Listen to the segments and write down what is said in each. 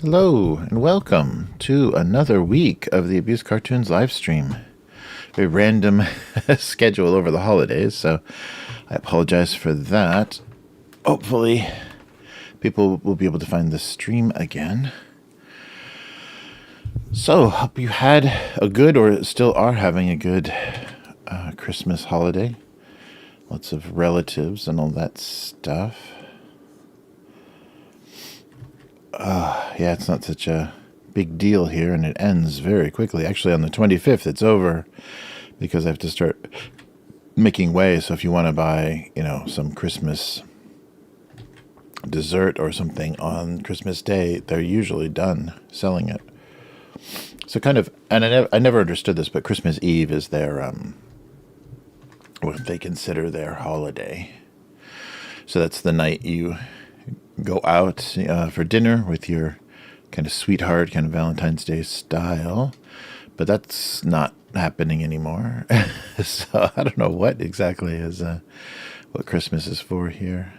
Hello, and welcome to another week of the Abusecartoons Livestream. A random schedule over the holidays, so I apologize for that. Hopefully, people will be able to find the stream again. So, hope you had a good, or still are having a good, Christmas holiday. Lots of relatives and all that stuff. Yeah, it's not such a big deal here, and it ends very quickly. Actually, on the 25th, it's over because I have to start making way. So if you want to buy, some Christmas dessert or something on Christmas Day, they're usually done selling it. So kind of, and I never understood this, but Christmas Eve is their, what they consider their holiday. So that's the night you go out for dinner with your kind of sweetheart, kind of Valentine's Day style. But that's not happening anymore. So I don't know what exactly is what Christmas is for here.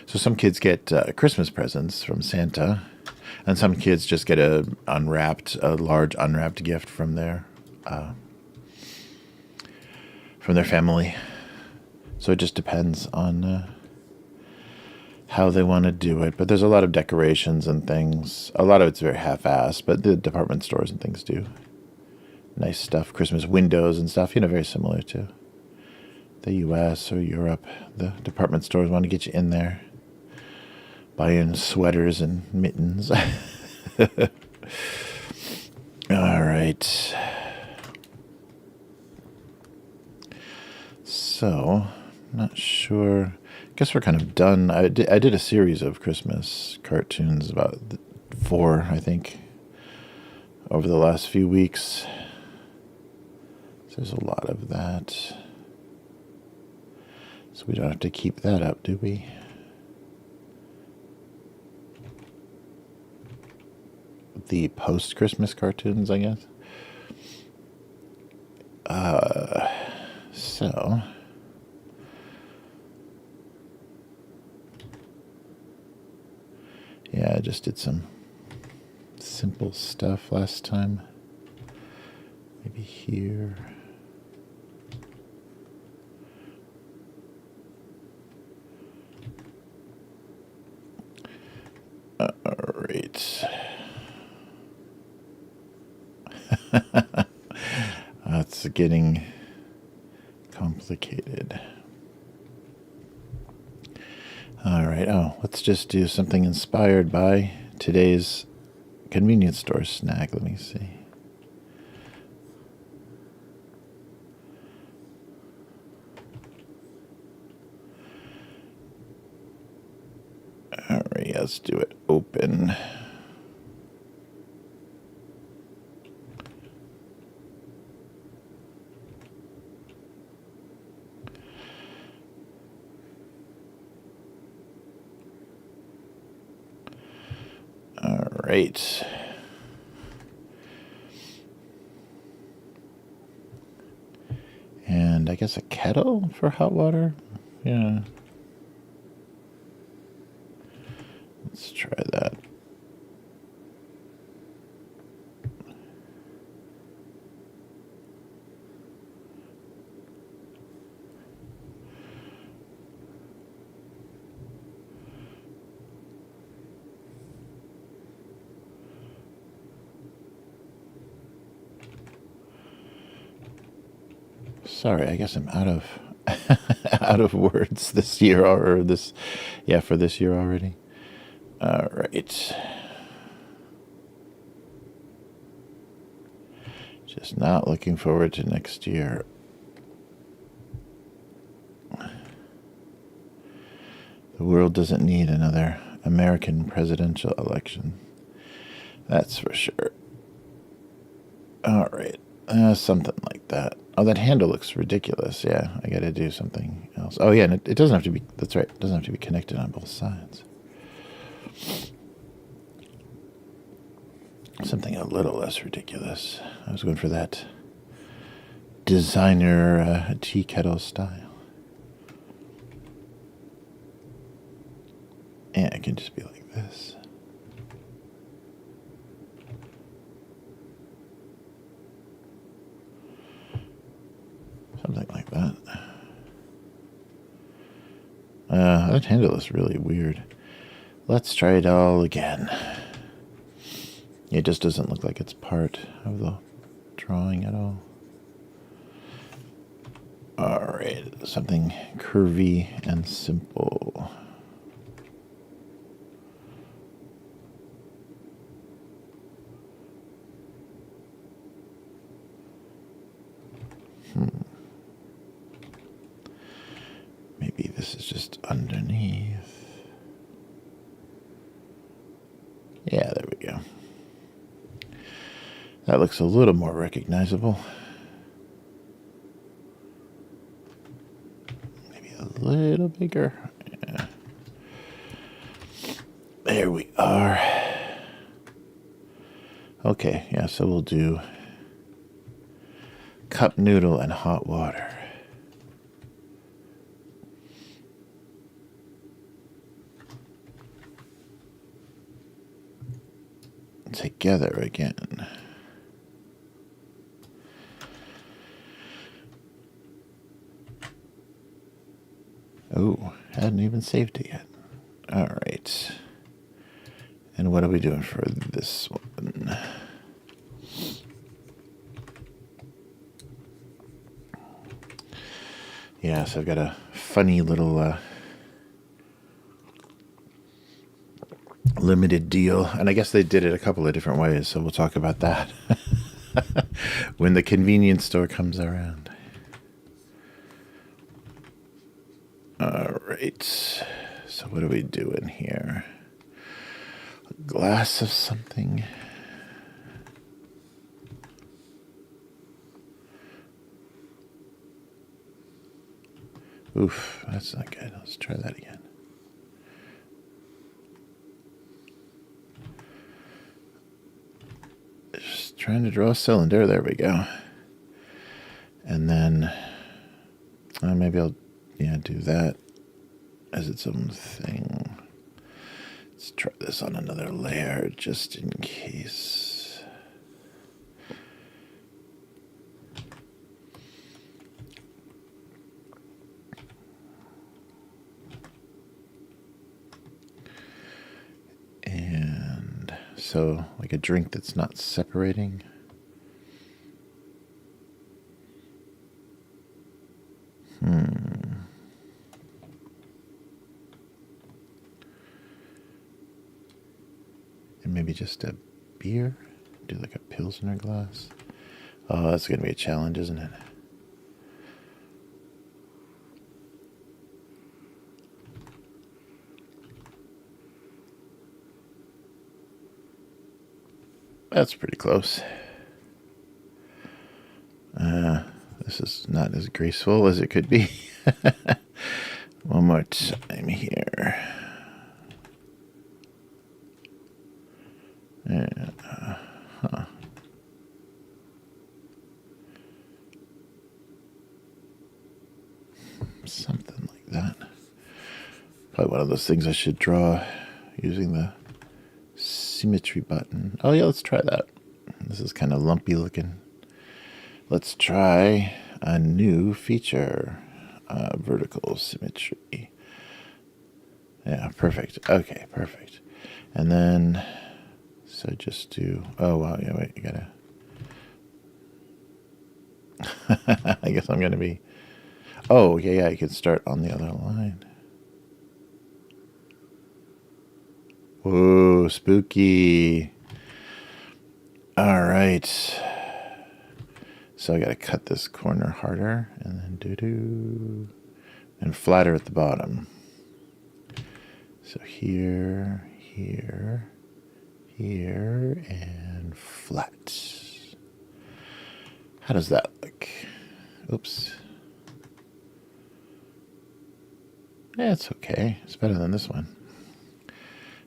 So some kids get Christmas presents from Santa, and some kids just get a large unwrapped gift from their family. So it just depends on how they want to do it. But there's a lot of decorations and things. A lot of it's very half-assed, but the department stores and things do nice stuff. Christmas windows and stuff, very similar to the U.S. or Europe. The department stores want to get you in there, buying sweaters and mittens. All right. So, not sure. I guess we're kind of done. I did a series of Christmas cartoons, about 4, I think, over the last few weeks. So there's a lot of that. So we don't have to keep that up, do we? The post-Christmas cartoons, I guess. So yeah, I just did some simple stuff last time. Maybe here. All right. That's getting complicated. All right. Oh, let's just do something inspired by today's convenience store snack. Let me see. All right, let's do it. Open. All right. And I guess a kettle for hot water? Yeah. Let's try that. Sorry, I guess I'm out of out of words this year, or this, yeah, for this year already. All right. Just not looking forward to next year. The world doesn't need another American presidential election. That's for sure. All right. Something like that. Oh, that handle looks ridiculous. Yeah, I got to do something else. Oh, yeah, and it doesn't have to be, that's right, it doesn't have to be connected on both sides. Something a little less ridiculous. I was going for that designer tea kettle style. And it can just be like this. That handle is really weird. Let's try it all again. It just doesn't look like it's part of the drawing at all. Alright, something curvy and simple. Maybe this is just underneath. Yeah, there we go. That looks a little more recognizable. Maybe a little bigger. Yeah. There we are. Okay, yeah, so we'll do cup noodle and hot water. Together again. Oh, hadn't even saved it yet. All right. And what are we doing for this one? Yeah, so I've got a funny little limited deal. And I guess they did it a couple of different ways, so we'll talk about that when the convenience store comes around. All right, so what are we doing here? A glass of something. Oof, that's not good. Let's try that again. Just trying to draw a cylinder. There we go. And then maybe I'll do that as its own thing. Let's try this on another layer just in case. And so like a drink that's not separating. And maybe just a beer? Do like a Pilsner glass? Oh, that's going to be a challenge, isn't it? That's pretty close. This is not as graceful as it could be. One more time here. Something like that. Probably one of those things I should draw using the symmetry button. Oh yeah, let's try that. This is kind of lumpy looking. Let's try a new feature. Vertical symmetry. Yeah, perfect. Okay, perfect. And then, so just do, oh wow, yeah, wait, you gotta, I guess I'm gonna be, oh, yeah, you can start on the other line. Whoa, spooky. All right. So I gotta cut this corner harder, and then doo-doo, and flatter at the bottom. So here, here, here, and flat. How does that look? Oops. Yeah, it's okay. It's better than this one.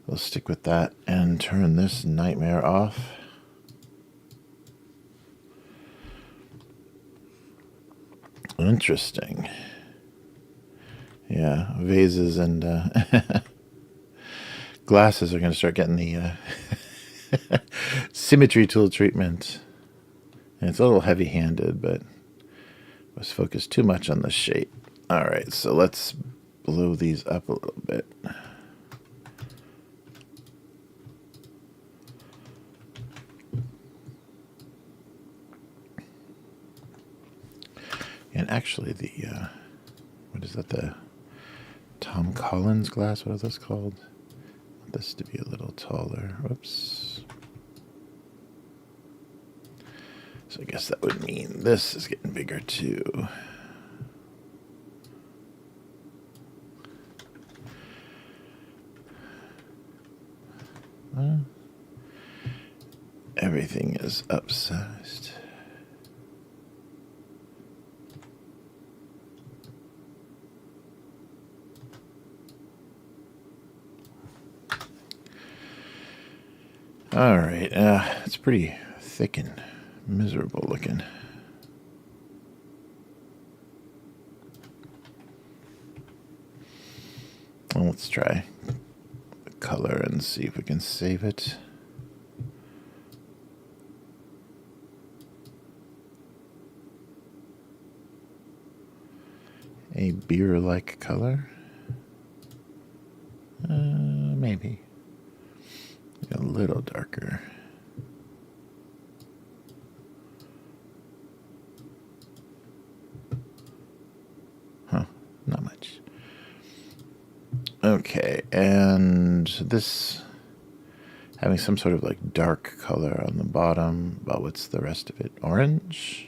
We'll stick with that and turn this nightmare off. Interesting. Yeah, vases and glasses are going to start getting the symmetry tool treatment. And it's a little heavy-handed, but was focused too much on the shape. All right, so let's blow these up a little bit. And actually the, what is that, the Tom Collins glass? What is this called? I want this to be a little taller. Whoops. So I guess that would mean this is getting bigger too. Everything is upsized. All right, it's pretty thick and miserable looking. Well, let's try the color and see if we can save it. A beer-like color? Maybe. A little darker. Huh, not much. Okay, and this having some sort of like dark color on the bottom. Well, what's the rest of it? Orange?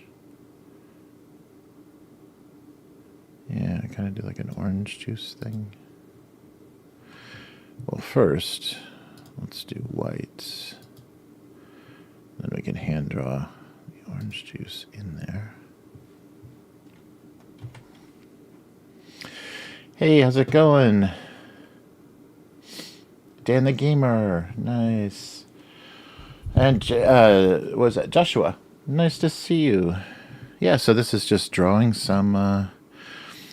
Yeah, I kind of do like an orange juice thing. Well, first, let's do white. Then we can hand draw the orange juice in there. Hey, how's it going? Dan the Gamer, nice. And what was that? Joshua, nice to see you. Yeah, so this is just drawing some,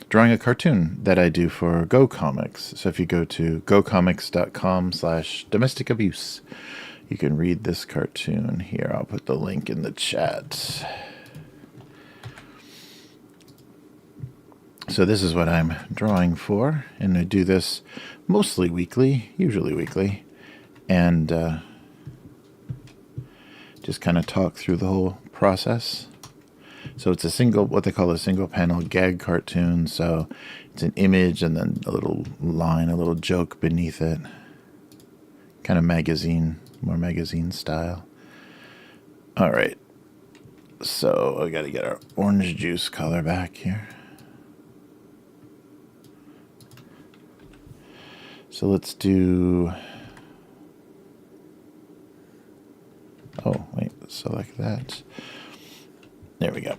drawing a cartoon that I do for Go Comics. So if you go to gocomics.com/domestic abuse, you can read this cartoon here. I'll put the link in the chat. So this is what I'm drawing for, and I do this mostly weekly, usually weekly, and just kind of talk through the whole process. So it's a single, what they call a single panel gag cartoon. So it's an image and then a little line, a little joke beneath it. Kind of magazine, more magazine style. All right. So I got to get our orange juice color back here. So let's do, oh, wait, select that. There we go.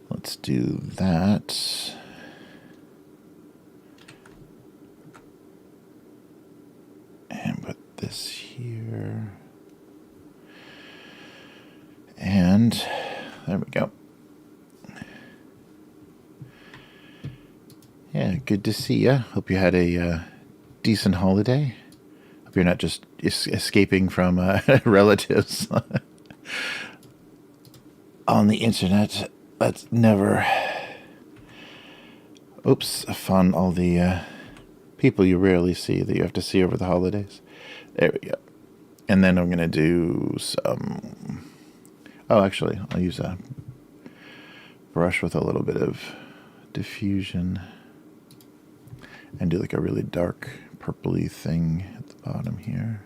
Let's do that. And put this here. And there we go. Yeah, good to see ya. Hope you had a decent holiday. Hope you're not just escaping from relatives on the internet. That's never... Oops, I found all the people you rarely see that you have to see over the holidays. There we go. And then I'm going to do some... Oh, actually, I'll use a brush with a little bit of diffusion. And do like a really dark purpley thing at the bottom here.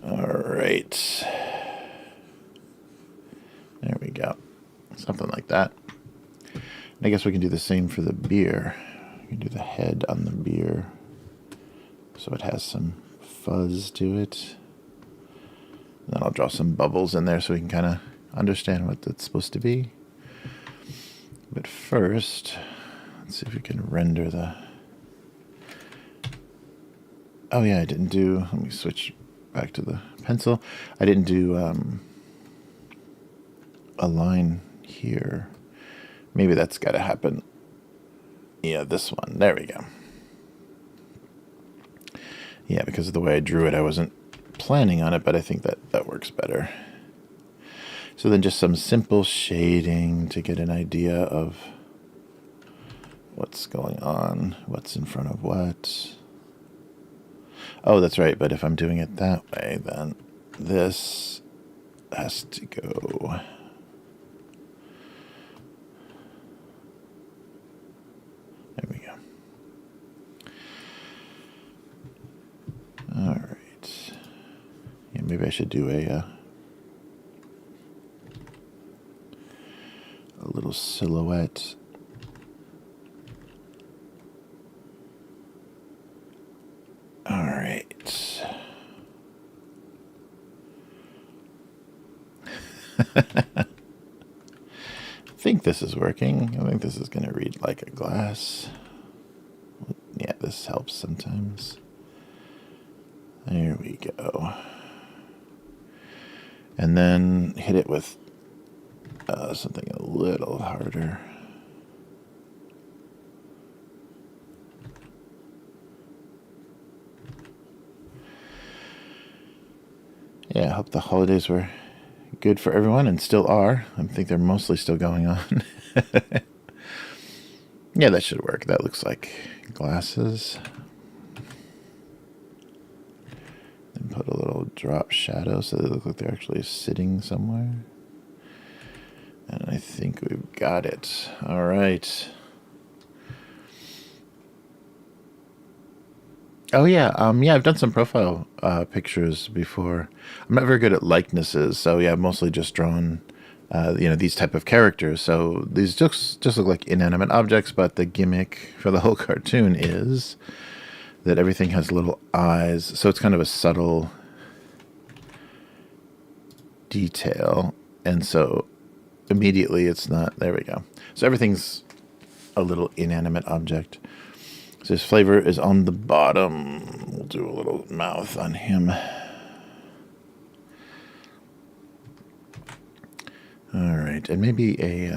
All right. There we go. Something like that. And I guess we can do the same for the beer. We can do the head on the beer so it has some fuzz to it. And then I'll draw some bubbles in there so we can kind of understand what that's supposed to be. But first, let's see if we can render the... Oh yeah, I didn't do... Let me switch back to the pencil. I didn't do a line here. Maybe that's got to happen. Yeah, this one. There we go. Yeah, because of the way I drew it, I wasn't planning on it, but I think that works better. So then just some simple shading to get an idea of what's going on, what's in front of what. Oh, that's right, but if I'm doing it that way, then this has to go. There we go. All right. Yeah, maybe I should do a little silhouette. All right. I think this is working. I think this is going to read like a glass. Yeah, this helps sometimes. There we go. And then hit it with something a little harder. Yeah, I hope the holidays were good for everyone and still are. I think they're mostly still going on. Yeah, that should work. That looks like glasses. And put a little drop shadow so they look like they're actually sitting somewhere. And I think we've got it. All right. Oh yeah, yeah. I've done some profile pictures before. I'm not very good at likenesses, so yeah, I've mostly just drawn, these type of characters. So these just look like inanimate objects, but the gimmick for the whole cartoon is that everything has little eyes. So it's kind of a subtle detail, and so immediately it's not. There we go. So everything's a little inanimate object. So his flavor is on the bottom. We'll do a little mouth on him. All right, and maybe a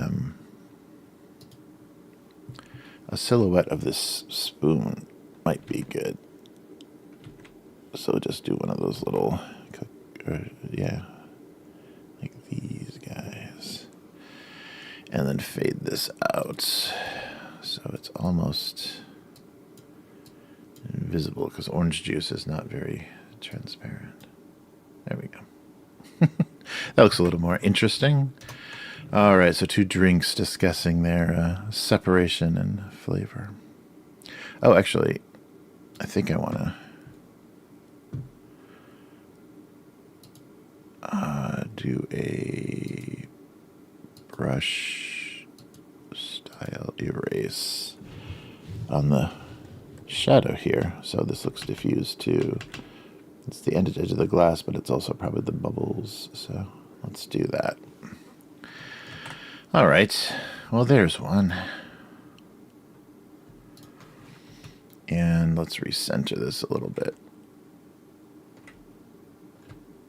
silhouette of this spoon might be good. So just do one of those little, like these guys. And then fade this out so it's almost invisible because orange juice is not very transparent. There we go. That looks a little more interesting. All right, so 2 drinks discussing their separation and flavor. Oh, actually, I think I want to do a brush style erase on the shadow here. So this looks diffused too. It's the edge of the glass, but it's also probably the bubbles. So let's do that. All right. Well, there's one. And let's recenter this a little bit.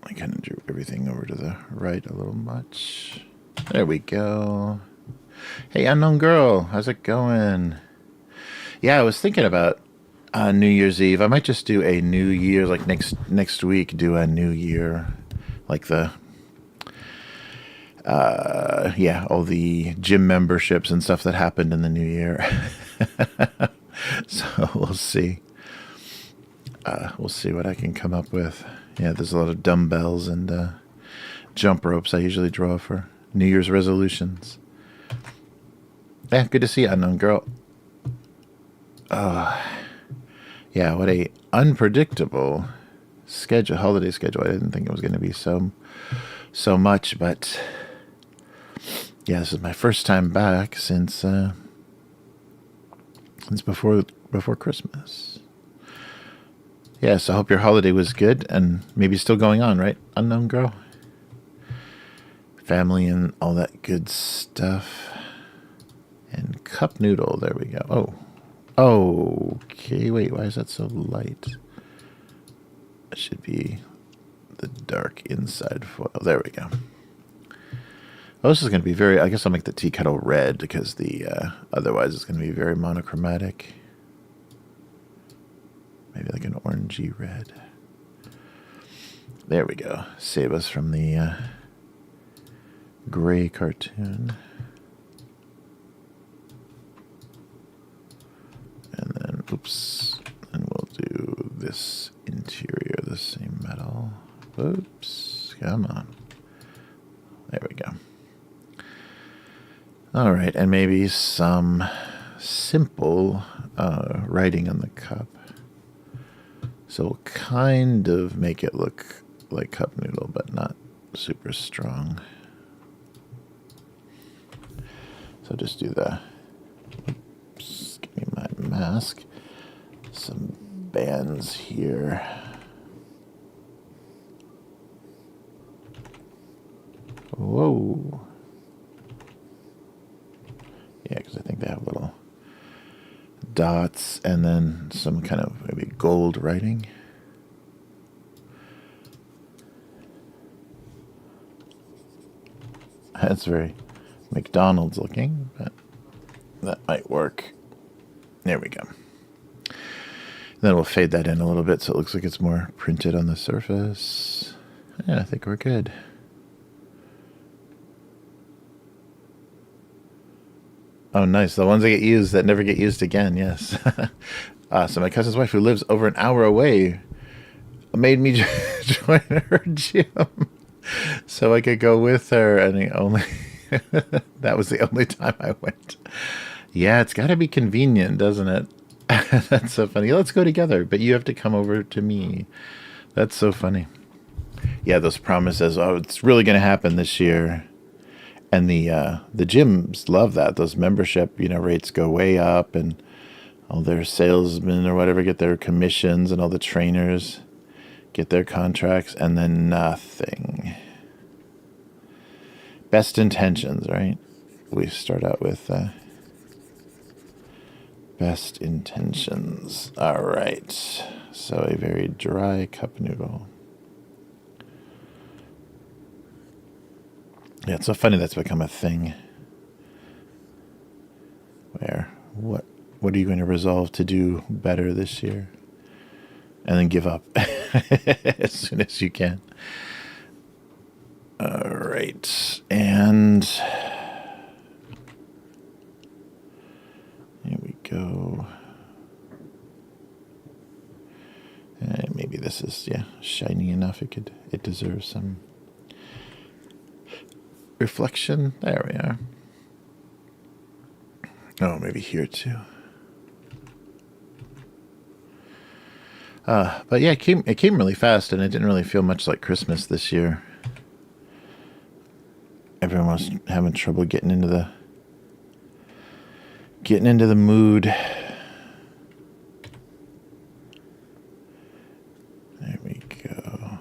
I kind of drew everything over to the right a little much. There we go. Hey, unknown girl. How's it going? Yeah, I was thinking about New Year's Eve. I might just do a New Year, like next week, do a New Year, like the, all the gym memberships and stuff that happened in the New Year. So we'll see. We'll see what I can come up with. Yeah, there's a lot of dumbbells and jump ropes I usually draw for New Year's resolutions. Yeah, good to see you, unknown girl. Yeah, what a unpredictable schedule, holiday schedule. I didn't think it was going to be so much, but yeah, this is my first time back since before Christmas. Yeah, so I hope your holiday was good and maybe still going on, right, unknown girl? Family and all that good stuff. And Cup Noodle, there we go. Oh, okay, wait, why is that so light? It should be the dark inside foil. There we go. Oh, this is going to be very, I guess I'll make the tea kettle red because the otherwise it's going to be very monochromatic. Maybe like an orangey red. There we go. Save us from the gray cartoon. And then, oops, and we'll do this interior, the same metal. Oops, come on. There we go. All right, and maybe some simple writing on the cup. So we'll kind of make it look like Cup Noodle, but not super strong. So just do the, oops, give me my mask. Some bands here. Whoa. Yeah, because I think they have little dots and then some kind of maybe gold writing. That's very McDonald's looking, but that might work. There we go. Then we'll fade that in a little bit so it looks like it's more printed on the surface. Yeah, I think we're good. Oh, nice. The ones that get used that never get used again, yes. So my cousin's wife, who lives over an hour away, made me join her gym so I could go with her, and that was the only time I went. Yeah, it's got to be convenient, doesn't it? That's so funny. Let's go together, but you have to come over to me. That's so funny. Yeah, those promises. Oh, it's really going to happen this year. And the gyms love that. Those membership, rates go way up, and all their salesmen or whatever get their commissions, and all the trainers get their contracts, and then nothing. Best intentions, right? We start out with best intentions. All right. So a very dry cup noodle. Yeah, it's so funny that's become a thing. Where what are you going to resolve to do better this year? And then give up as soon as you can. All right. And here we go. And maybe this is, shiny enough. It deserves some reflection. There we are. Oh, maybe here too. But yeah, it came really fast, and it didn't really feel much like Christmas this year. Everyone was having trouble getting into the mood. There we go.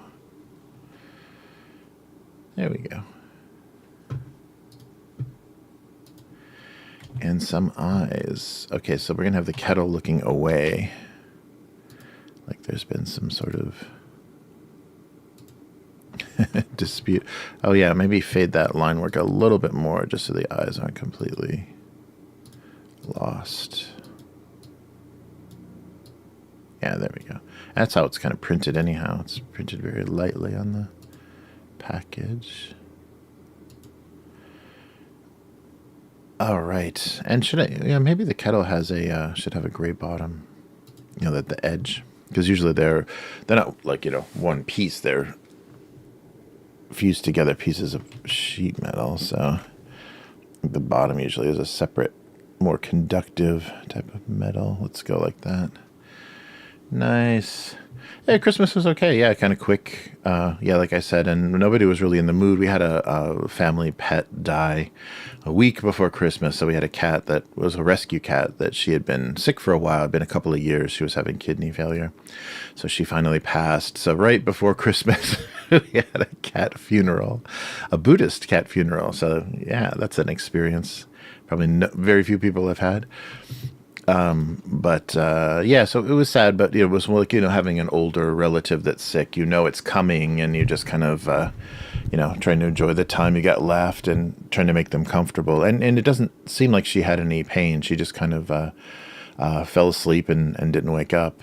There we go. And some eyes. Okay, so we're going to have the kettle looking away. Like there's been some sort of dispute. Oh yeah, maybe fade that line work a little bit more just so the eyes aren't completely lost. Yeah, there we go. That's how it's kind of printed anyhow. It's printed very lightly on the package. All right. And maybe the kettle has should have a gray bottom. That the edge. Because usually they're not like, one piece. They're fused together pieces of sheet metal. So the bottom usually is a separate, more conductive type of metal. Let's go like that. Nice. Yeah, Christmas was okay. Yeah, kind of quick. Like I said, and nobody was really in the mood. We had a family pet die a week before Christmas. So we had a cat that was a rescue cat that she had been sick for a while. It'd been a couple of years. She was having kidney failure. So she finally passed. So right before Christmas, we had a cat funeral, a Buddhist cat funeral. So yeah, that's an experience probably very few people have had. So it was sad, but it was like, having an older relative that's sick, it's coming, and you just kind of, trying to enjoy the time you got left and trying to make them comfortable. And it doesn't seem like she had any pain. She just kind of, fell asleep and didn't wake up.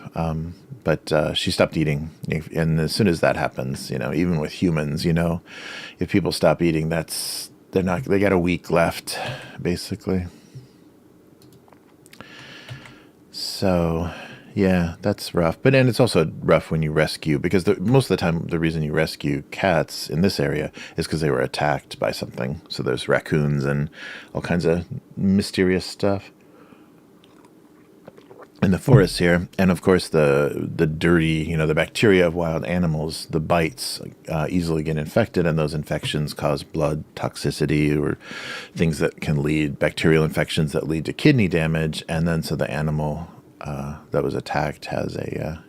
But she stopped eating. And as soon as that happens, even with humans, if people stop eating, that's they're not. They got a week left, basically. So, yeah, that's rough. But and it's also rough when you rescue, because most of the time the reason you rescue cats in this area is because they were attacked by something. So there's raccoons and all kinds of mysterious stuff in the forests here. And of course the dirty, the bacteria of wild animals, the bites easily get infected, and those infections cause blood toxicity or things that can lead, bacterial infections that lead to kidney damage. And then so the animal that was attacked has a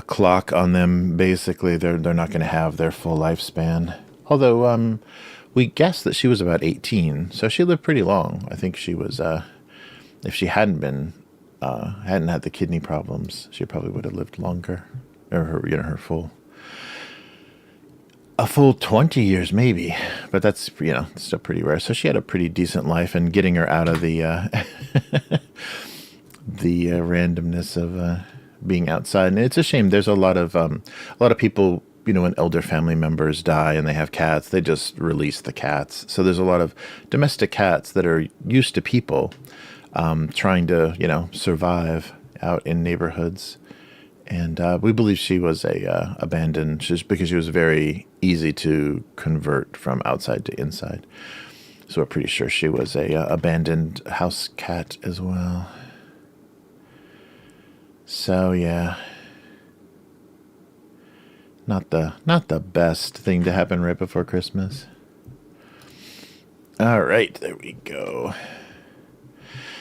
clock on them. Basically they're not going to have their full lifespan, although we guessed that she was about 18, so she lived pretty long. I think she was if she hadn't had the kidney problems, she probably would have lived longer, or her full 20 years maybe. But that's still pretty rare. So she had a pretty decent life, and getting her out of the the randomness of being outside. And it's a shame. There's a lot of people. When elder family members die and they have cats, they just release the cats. So there's a lot of domestic cats that are used to people. Trying to, survive out in neighborhoods. And we believe she was abandoned just because she was very easy to convert from outside to inside. So we're pretty sure she was a abandoned house cat as well. So yeah, not the best thing to happen right before Christmas. All right, there we go.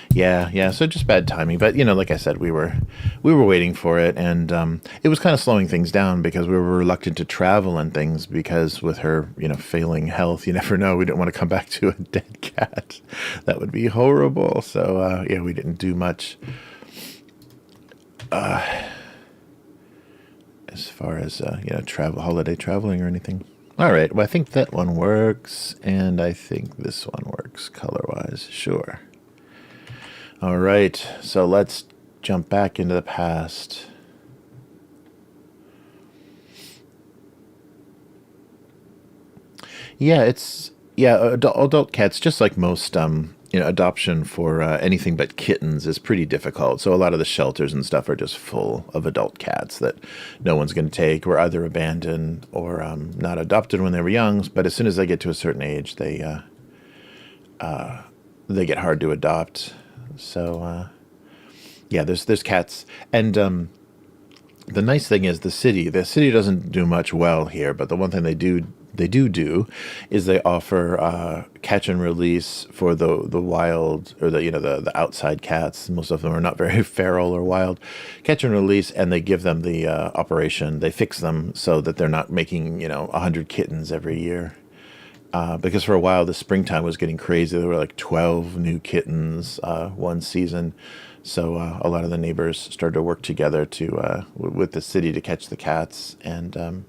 Yeah, so just bad timing. But, like I said, we were waiting for it, and it was kind of slowing things down because we were reluctant to travel and things, because with her, failing health, you never know. We didn't want to come back to a dead cat. That would be horrible. So, we didn't do much as far as, holiday traveling or anything. All right, well, I think that one works, and I think this one works color-wise. Sure. All right, so let's jump back into the past. Yeah, adult cats, just like most adoption for anything but kittens is pretty difficult. So a lot of the shelters and stuff are just full of adult cats that no one's going to take, or either abandoned or not adopted when they were young. But as soon as they get to a certain age, they get hard to adopt. So, there's cats. And the nice thing is the city doesn't do much well here, but the one thing they do is they offer catch and release for the wild, or the outside cats. Most of them are not very feral or wild. Catch and release, and they give them the operation. They fix them so that they're not making 100 kittens every year. Because for a while the springtime was getting crazy. There were like 12 new kittens one season. So a lot of the neighbors started to work together with the city to catch the cats and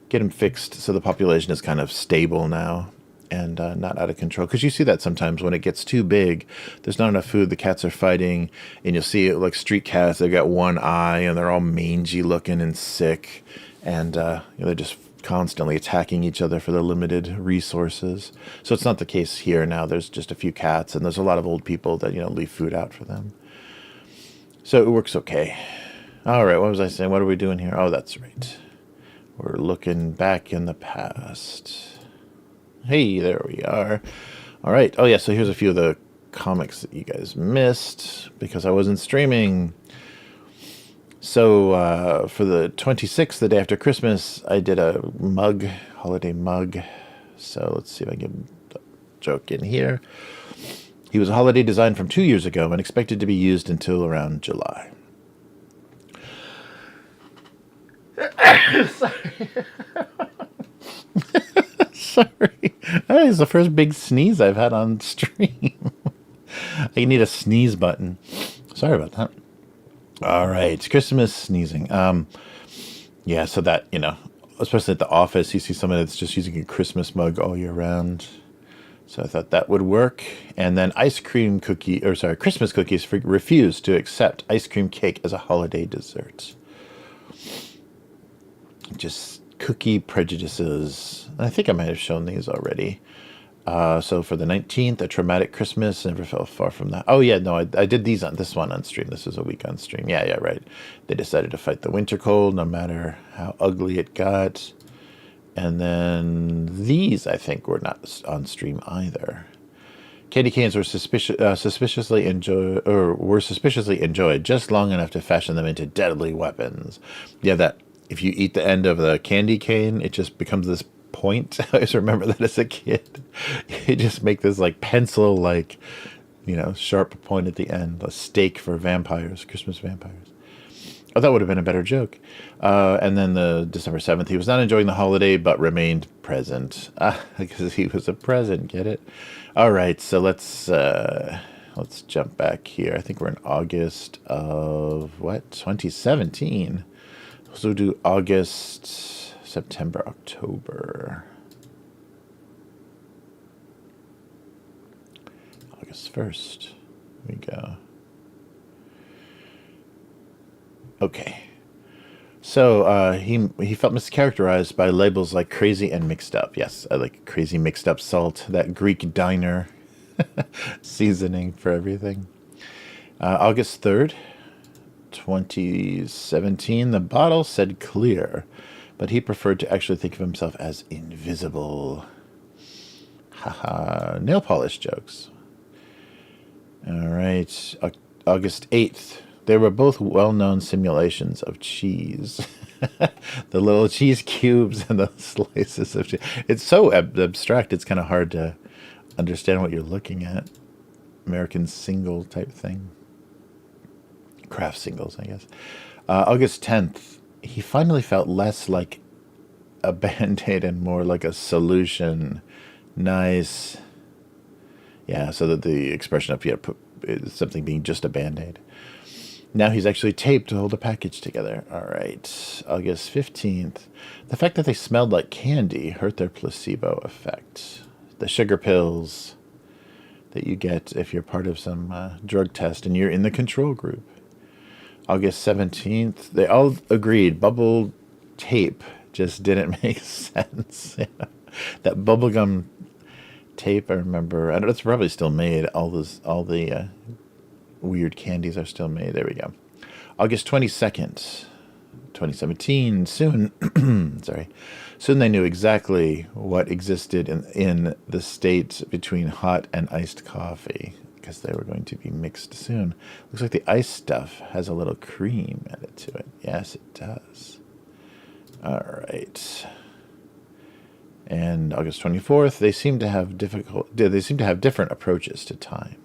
get them fixed. So the population is kind of stable now and not out of control. Because you see that sometimes when it gets too big, there's not enough food. The cats are fighting, and you'll see it like street cats. They've got one eye and they're all mangy looking and sick. And they're just constantly attacking each other for their limited resources. So it's not the case here now. There's just a few cats, and there's a lot of old people that leave food out for them. So it works okay. All right, what was I saying? What are we doing here? Oh, that's right. We're looking back in the past. Hey, there we are. All right. Oh yeah, so here's a few of the comics that you guys missed because I wasn't streaming. So for the 26th, the day after Christmas, I did a holiday mug. So let's see if I can get a joke in here. He was a holiday design from 2 years ago and expected to be used until around July. Sorry. Sorry. That is the first big sneeze I've had on stream. I need a sneeze button. Sorry about that. All right, Christmas sneezing. So that, especially at the office, you see somebody that's just using a Christmas mug all year round. So I thought that would work. And then Christmas cookies refused to accept ice cream cake as a holiday dessert. Just cookie prejudices. I think I might have shown these already. So for the 19th, A Traumatic Christmas, never fell far from that. Oh yeah, no, I did these on this one on stream. This was a week on stream. Yeah, right. They decided to fight the winter cold, no matter how ugly it got. And then these, I think, were not on stream either. Candy canes were suspiciously enjoyed just long enough to fashion them into deadly weapons. Yeah, that if you eat the end of the candy cane, it just becomes this point. I always remember that as a kid. You just make this like pencil, like, sharp point at the end. A stake for vampires, Christmas vampires. Oh, that would have been a better joke. And then the December 7th, he was not enjoying the holiday, but remained present. Because he was a present, get it? All right, so let's jump back here. I think we're in August of, 2017. So we'll do August, September, October. August 1st. Here we go. Okay. So he felt mischaracterized by labels like crazy and mixed up. Yes, I like crazy mixed up salt, that Greek diner seasoning for everything. August 3rd, 2017, the bottle said clear, but he preferred to actually think of himself as invisible. Haha, nail polish jokes. All right, August 8th. They were both well-known simulations of cheese. The little cheese cubes and the slices of cheese. It's so abstract, it's kind of hard to understand what you're looking at. American single type thing. Craft singles, I guess. August 10th, he finally felt less like a Band-Aid and more like a solution. Nice. Yeah, so that the expression up here is something being just a Band-Aid. Now he's actually taped to hold a package together. All right. August 15th. The fact that they smelled like candy hurt their placebo effect. The sugar pills that you get if you're part of some drug test and you're in the control group. August 17th. They all agreed bubble tape just didn't make sense. That bubblegum tape, I remember. I don't know, it's probably still made. All the weird candies are still made. There we go. August 22nd, 2017. Soon, sorry. Soon they knew exactly what existed in the state between hot and iced coffee, because they were going to be mixed soon. Looks like the iced stuff has a little cream added to it. Yes, it does. All right. And August 24th, they seem to have different approaches to time.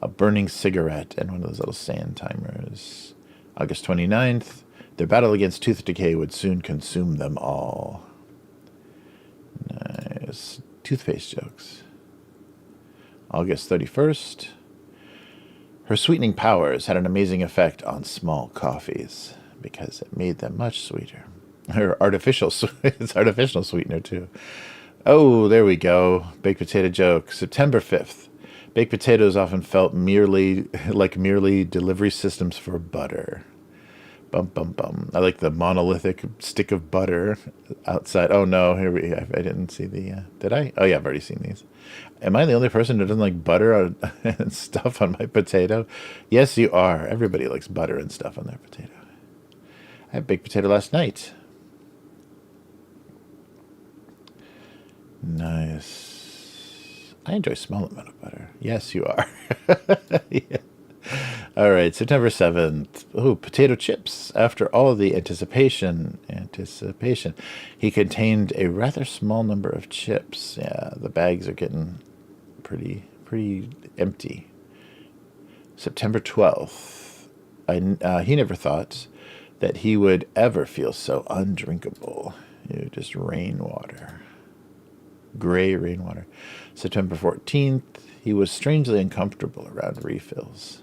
A burning cigarette and one of those little sand timers. August 29th, their battle against tooth decay would soon consume them all. Nice. Toothpaste jokes. August 31st, her sweetening powers had an amazing effect on small coffees because it made them much sweeter. Her it's artificial sweetener too. Oh, there we go. Baked potato joke. September 5th. Baked potatoes often felt merely delivery systems for butter. Bum, bum, bum. I like the monolithic stick of butter outside. Oh, no. I didn't see the... did I? Oh, yeah, I've already seen these. Am I the only person who doesn't like butter and stuff on my potato? Yes, you are. Everybody likes butter and stuff on their potato. I had baked potato last night. Nice. I enjoy a small amount of butter. Yes, you are. Yeah. All right, September 7th. Oh, potato chips. After all the anticipation. He contained a rather small number of chips. Yeah, the bags are getting pretty empty. September 12th. He never thought that he would ever feel so undrinkable. Just rainwater. Gray rainwater. September 14th, he was strangely uncomfortable around refills.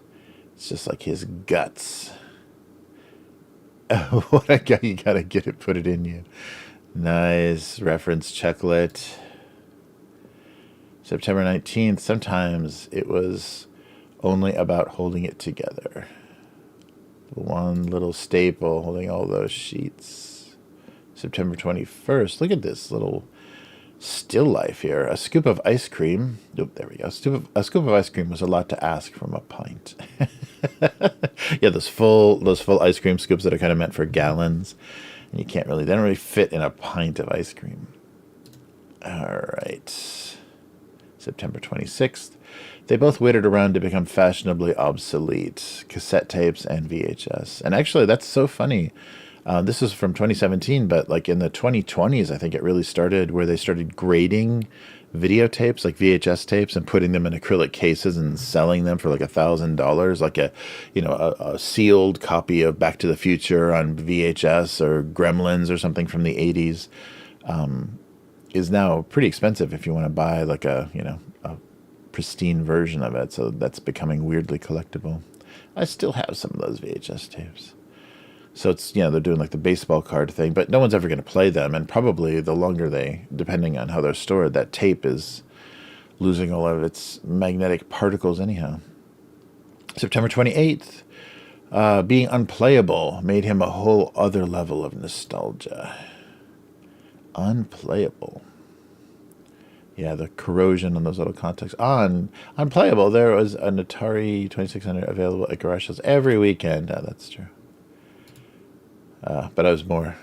It's just like his guts. What a guy, you gotta get it, put it in you. Nice reference, chocolate. September 19th, sometimes it was only about holding it together. One little staple holding all those sheets. September 21st. Look at this little still life here. A scoop of ice cream. Oh, there we go. A scoop of ice cream was a lot to ask from a pint. Yeah, those full ice cream scoops that are kind of meant for gallons. And they don't really fit in a pint of ice cream. All right. September 26th. They both waited around to become fashionably obsolete. Cassette tapes and VHS. And actually, that's so funny. This is from 2017, but like in the 2020s, I think it really started where they started grading videotapes, like VHS tapes, and putting them in acrylic cases and selling them for like $1,000, like a sealed copy of Back to the Future on VHS or Gremlins or something from the 80s. Is now pretty expensive if you want to buy like a pristine version of it. So that's becoming weirdly collectible. I still have some of those VHS tapes. So it's, they're doing like the baseball card thing, but no one's ever going to play them. And probably the longer depending on how they're stored, that tape is losing all of its magnetic particles anyhow. September 28th, being unplayable made him a whole other level of nostalgia. Unplayable. Yeah, the corrosion on those little contacts. Unplayable, there was an Atari 2600 available at garage sales every weekend. That's true. But I was more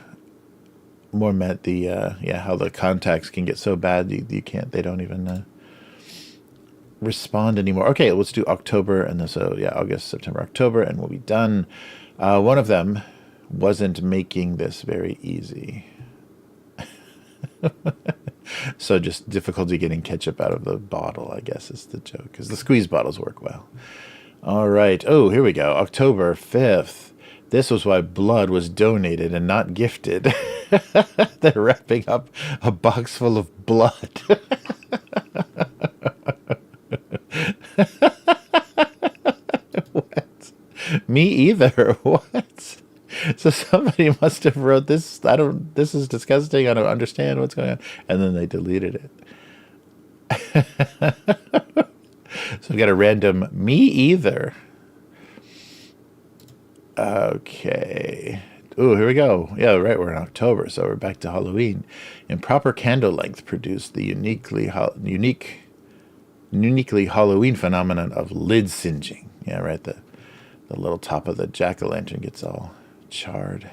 meant how the contacts can get so bad you can't, they don't even respond anymore. Okay, let's do October, and then August, September, October, and we'll be done. One of them wasn't making this very easy. So just difficulty getting ketchup out of the bottle, I guess, is the joke, because the squeeze bottles work well. All right. Oh, here we go. October 5th. This was why blood was donated and not gifted. They're wrapping up a box full of blood. What? Me either. What? So somebody must have wrote this. This is disgusting. I don't understand what's going on. And then they deleted it. So we got a random me either. Okay. Ooh, here we go. Yeah, right. We're in October, so we're back to Halloween. Improper candle length produced the uniquely Halloween phenomenon of lid singeing. Yeah, right. The little top of the jack-o'-lantern gets all charred.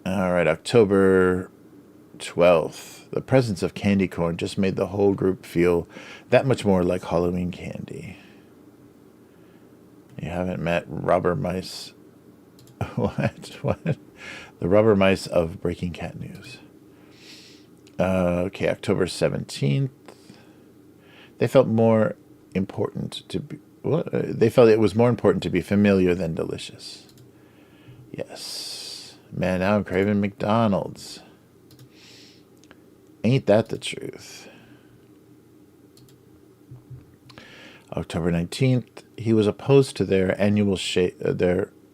All right, October 12th. The presence of candy corn just made the whole group feel that much more like Halloween candy. You haven't met rubber mice. What? The rubber mice of Breaking Cat News. Okay, October 17th. They felt more important to be... They felt it was more important to be familiar than delicious. Yes. Man, now I'm craving McDonald's. Ain't that the truth? October 19th. He was opposed to their annual shape,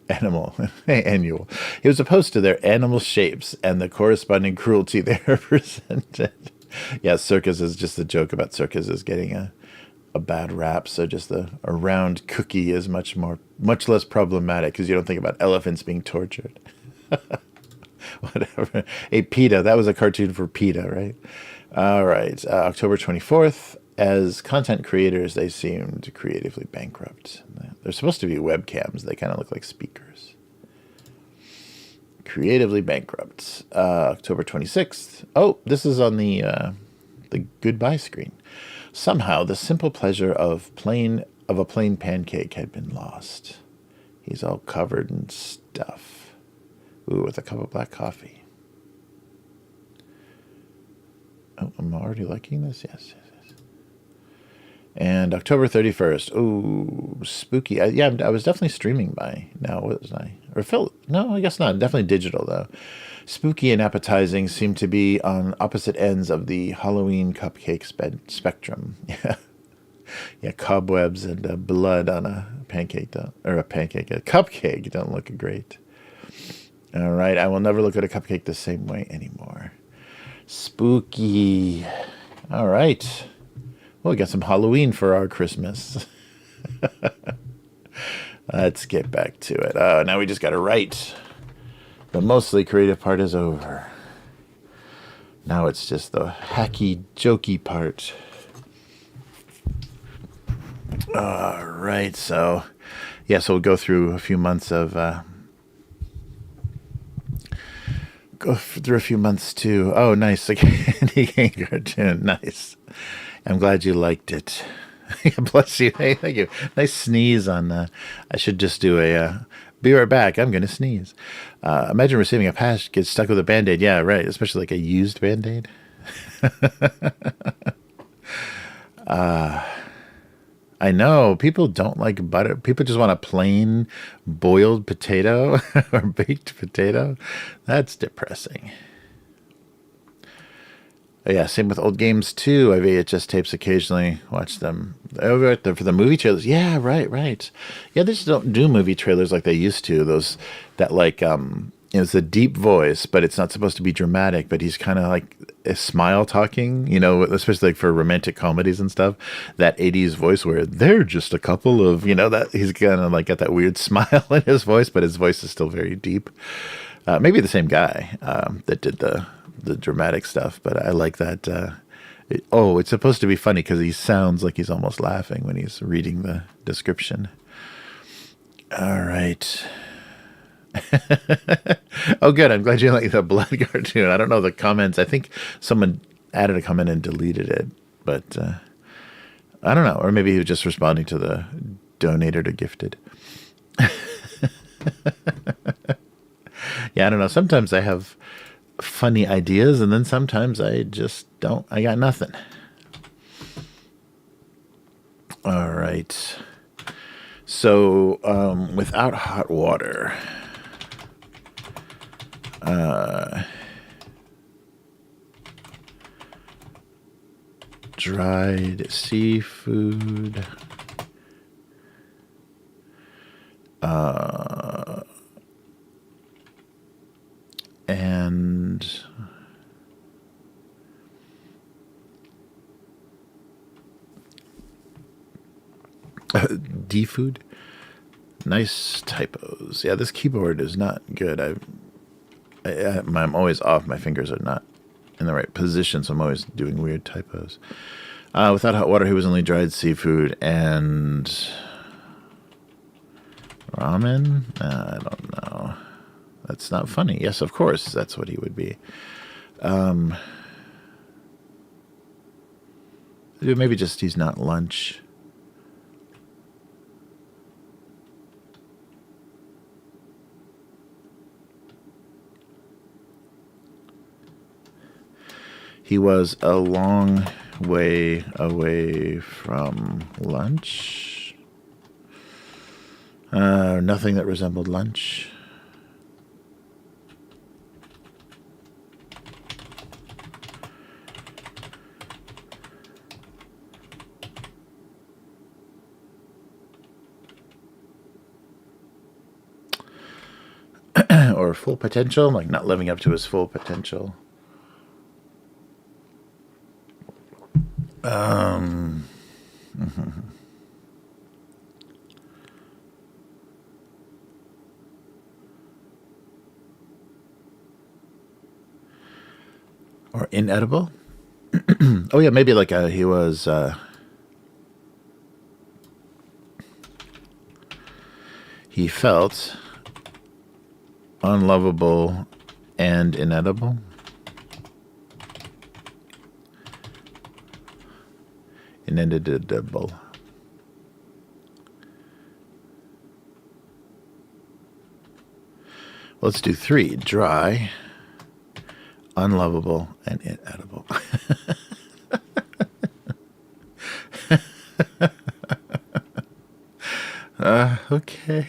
annual. He was opposed to their animal shapes and the corresponding cruelty they represented. Yeah, circus is just the joke about circuses getting a bad rap. So just a round cookie is much less problematic because you don't think about elephants being tortured. Whatever. A PETA. That was a cartoon for PETA, right? All right. October 24th. As content creators, they seemed creatively bankrupt. They're supposed to be webcams. They kind of look like speakers. Creatively bankrupt. October 26th. Oh, this is on the goodbye screen. Somehow, the simple pleasure of a plain pancake had been lost. He's all covered in stuff. Ooh, with a cup of black coffee. Oh, I'm already liking this? Yes. And October 31st. Ooh, spooky. I was definitely streaming by now, wasn't I? Or no, I guess not. Definitely digital, though. Spooky and appetizing seem to be on opposite ends of the Halloween cupcake spectrum. Yeah. Yeah, cobwebs and blood on a pancake, a cupcake don't look great. All right, I will never look at a cupcake the same way anymore. Spooky. All right. Well, we got some Halloween for our Christmas. Let's get back to it. Now we just got to write. The mostly creative part is over. Now it's just the hacky, jokey part. All right, so we'll go through a few months of too. Oh, nice, the candy cane cartoon. Nice. I'm glad you liked it. Bless you. Hey, thank you. Nice sneeze on. I should just do a. Be right back. I'm gonna sneeze. Imagine receiving a patch, get stuck with a Band-Aid. Yeah, right. Especially like a used Band-Aid. I know people don't like butter. People just want a plain boiled potato or baked potato. That's depressing. Yeah, same with old games too. I VHS tapes occasionally. Watch them over for the movie trailers. Yeah, right. Yeah, they just don't do movie trailers like they used to. Those that like it's a deep voice, but it's not supposed to be dramatic. But he's kind of like a smile talking, especially like for romantic comedies and stuff. That '80s voice where they're just a couple of, that he's kind of like got that weird smile in his voice, but his voice is still very deep. Maybe the same guy that did the dramatic stuff, but I like that. It's supposed to be funny because he sounds like he's almost laughing when he's reading the description. All right. Oh, good. I'm glad you like the blood cartoon. I don't know the comments. I think someone added a comment and deleted it, but I don't know. Or maybe he was just responding to the donated or gifted. Yeah, I don't know. Sometimes I have funny ideas, and then sometimes I just don't. I got nothing. All right. So, without hot water, dried seafood, and D-food. Nice typos. Yeah, this keyboard is not good. I'm always off. My fingers are not in the right position, so I'm always doing weird typos. Without hot water, he was only dried seafood and ramen. I don't know. That's not funny. Yes, of course, that's what he would be. Maybe just he's not lunch. He was a long way away from lunch. Nothing that resembled lunch. Or full potential, like not living up to his full potential. Or inedible. Oh yeah, maybe like he was he felt unlovable and inedible. Inedible. Let's do 3. Dry, unlovable, and inedible. Okay.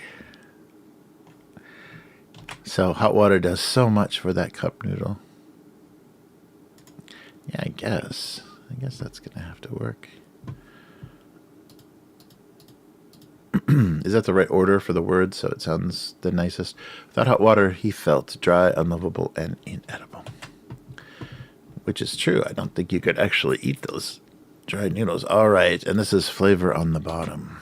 So hot water does so much for that cup noodle. Yeah, I guess that's going to have to work. Is that the right order for the words so it sounds the nicest? Without hot water, he felt dry, unlovable, and inedible. Which is true. I don't think you could actually eat those dried noodles. All right, and this is flavor on the bottom.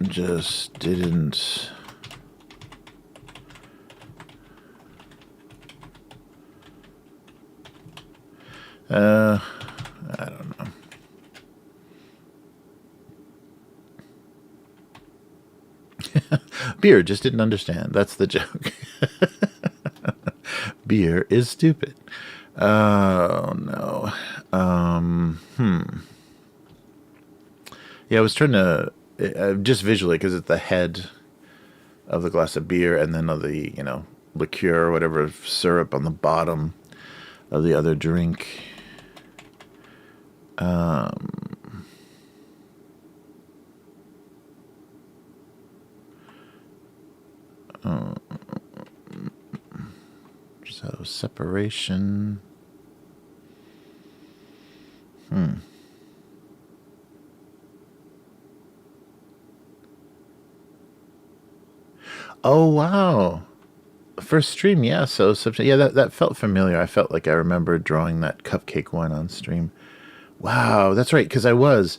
just didn't... I don't know. Beer just didn't understand. That's the joke. Beer is stupid. Oh, no. Yeah, I was trying to... just visually, because it's the head of the glass of beer and then of the, liqueur or whatever syrup on the bottom of the other drink. So separation. Oh, wow. First stream, yeah. So, yeah, that felt familiar. I felt like I remember drawing that cupcake one on stream. Wow, that's right. Because it was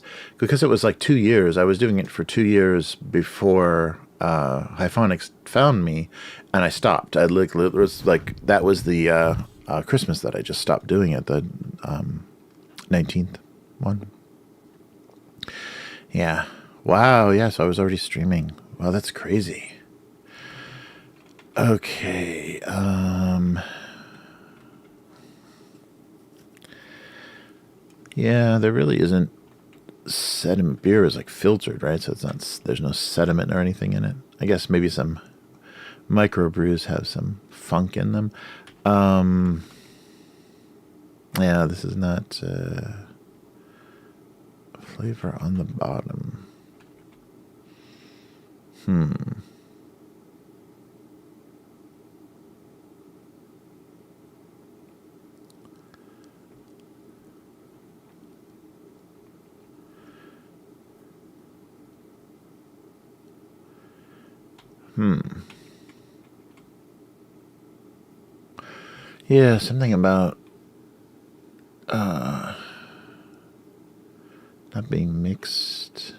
like 2 years. I was doing it for 2 years before Hyphonics found me, and I stopped. It was like that was the Christmas that I just stopped doing it. The 19th one. Yeah. Wow. Yeah. So I was already streaming. Wow, that's crazy. Okay. Yeah, there really isn't sediment. Beer is like filtered, right? So there's no sediment or anything in it. I guess maybe some microbrews have some funk in them. Yeah, this is not flavor on the bottom. Yeah, something about not being mixed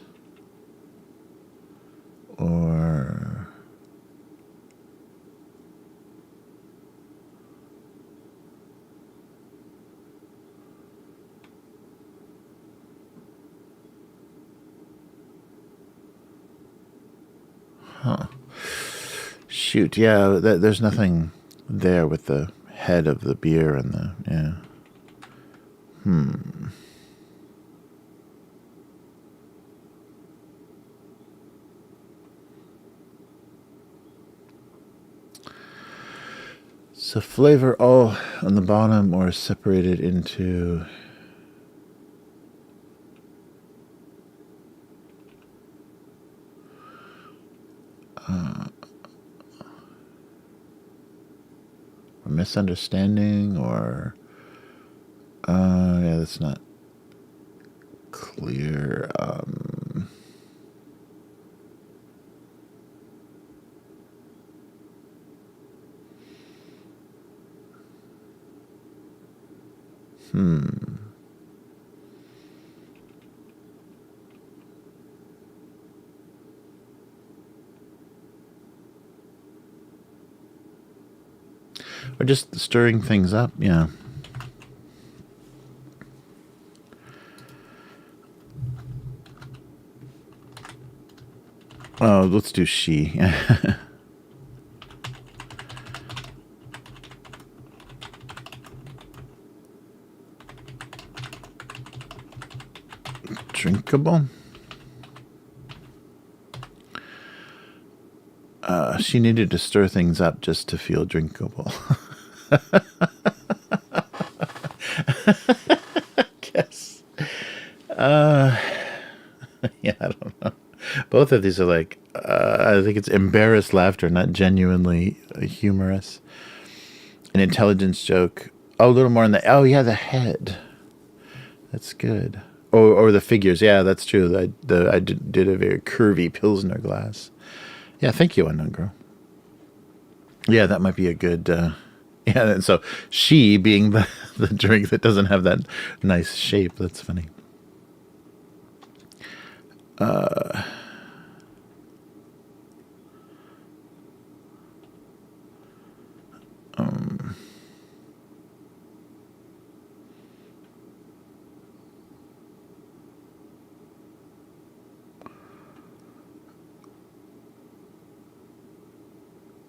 or shoot, yeah, there's nothing there with the head of the beer and the, yeah. So flavor all on the bottom or separated into a misunderstanding or yeah, that's not clear. Or just stirring things up, yeah. Oh, let's do she. Drinkable. She needed to stir things up just to feel drinkable. Guess. Yeah, I don't know. Both of these are like, I think it's embarrassed laughter, not genuinely humorous. An intelligence joke. Oh, a little more on the, oh yeah, the head. That's good. Or the figures. Yeah, that's true. I did a very curvy Pilsner glass. Yeah, thank you, Unknown Girl. Yeah, that might be a good... yeah, and so she being the drink that doesn't have that nice shape. That's funny.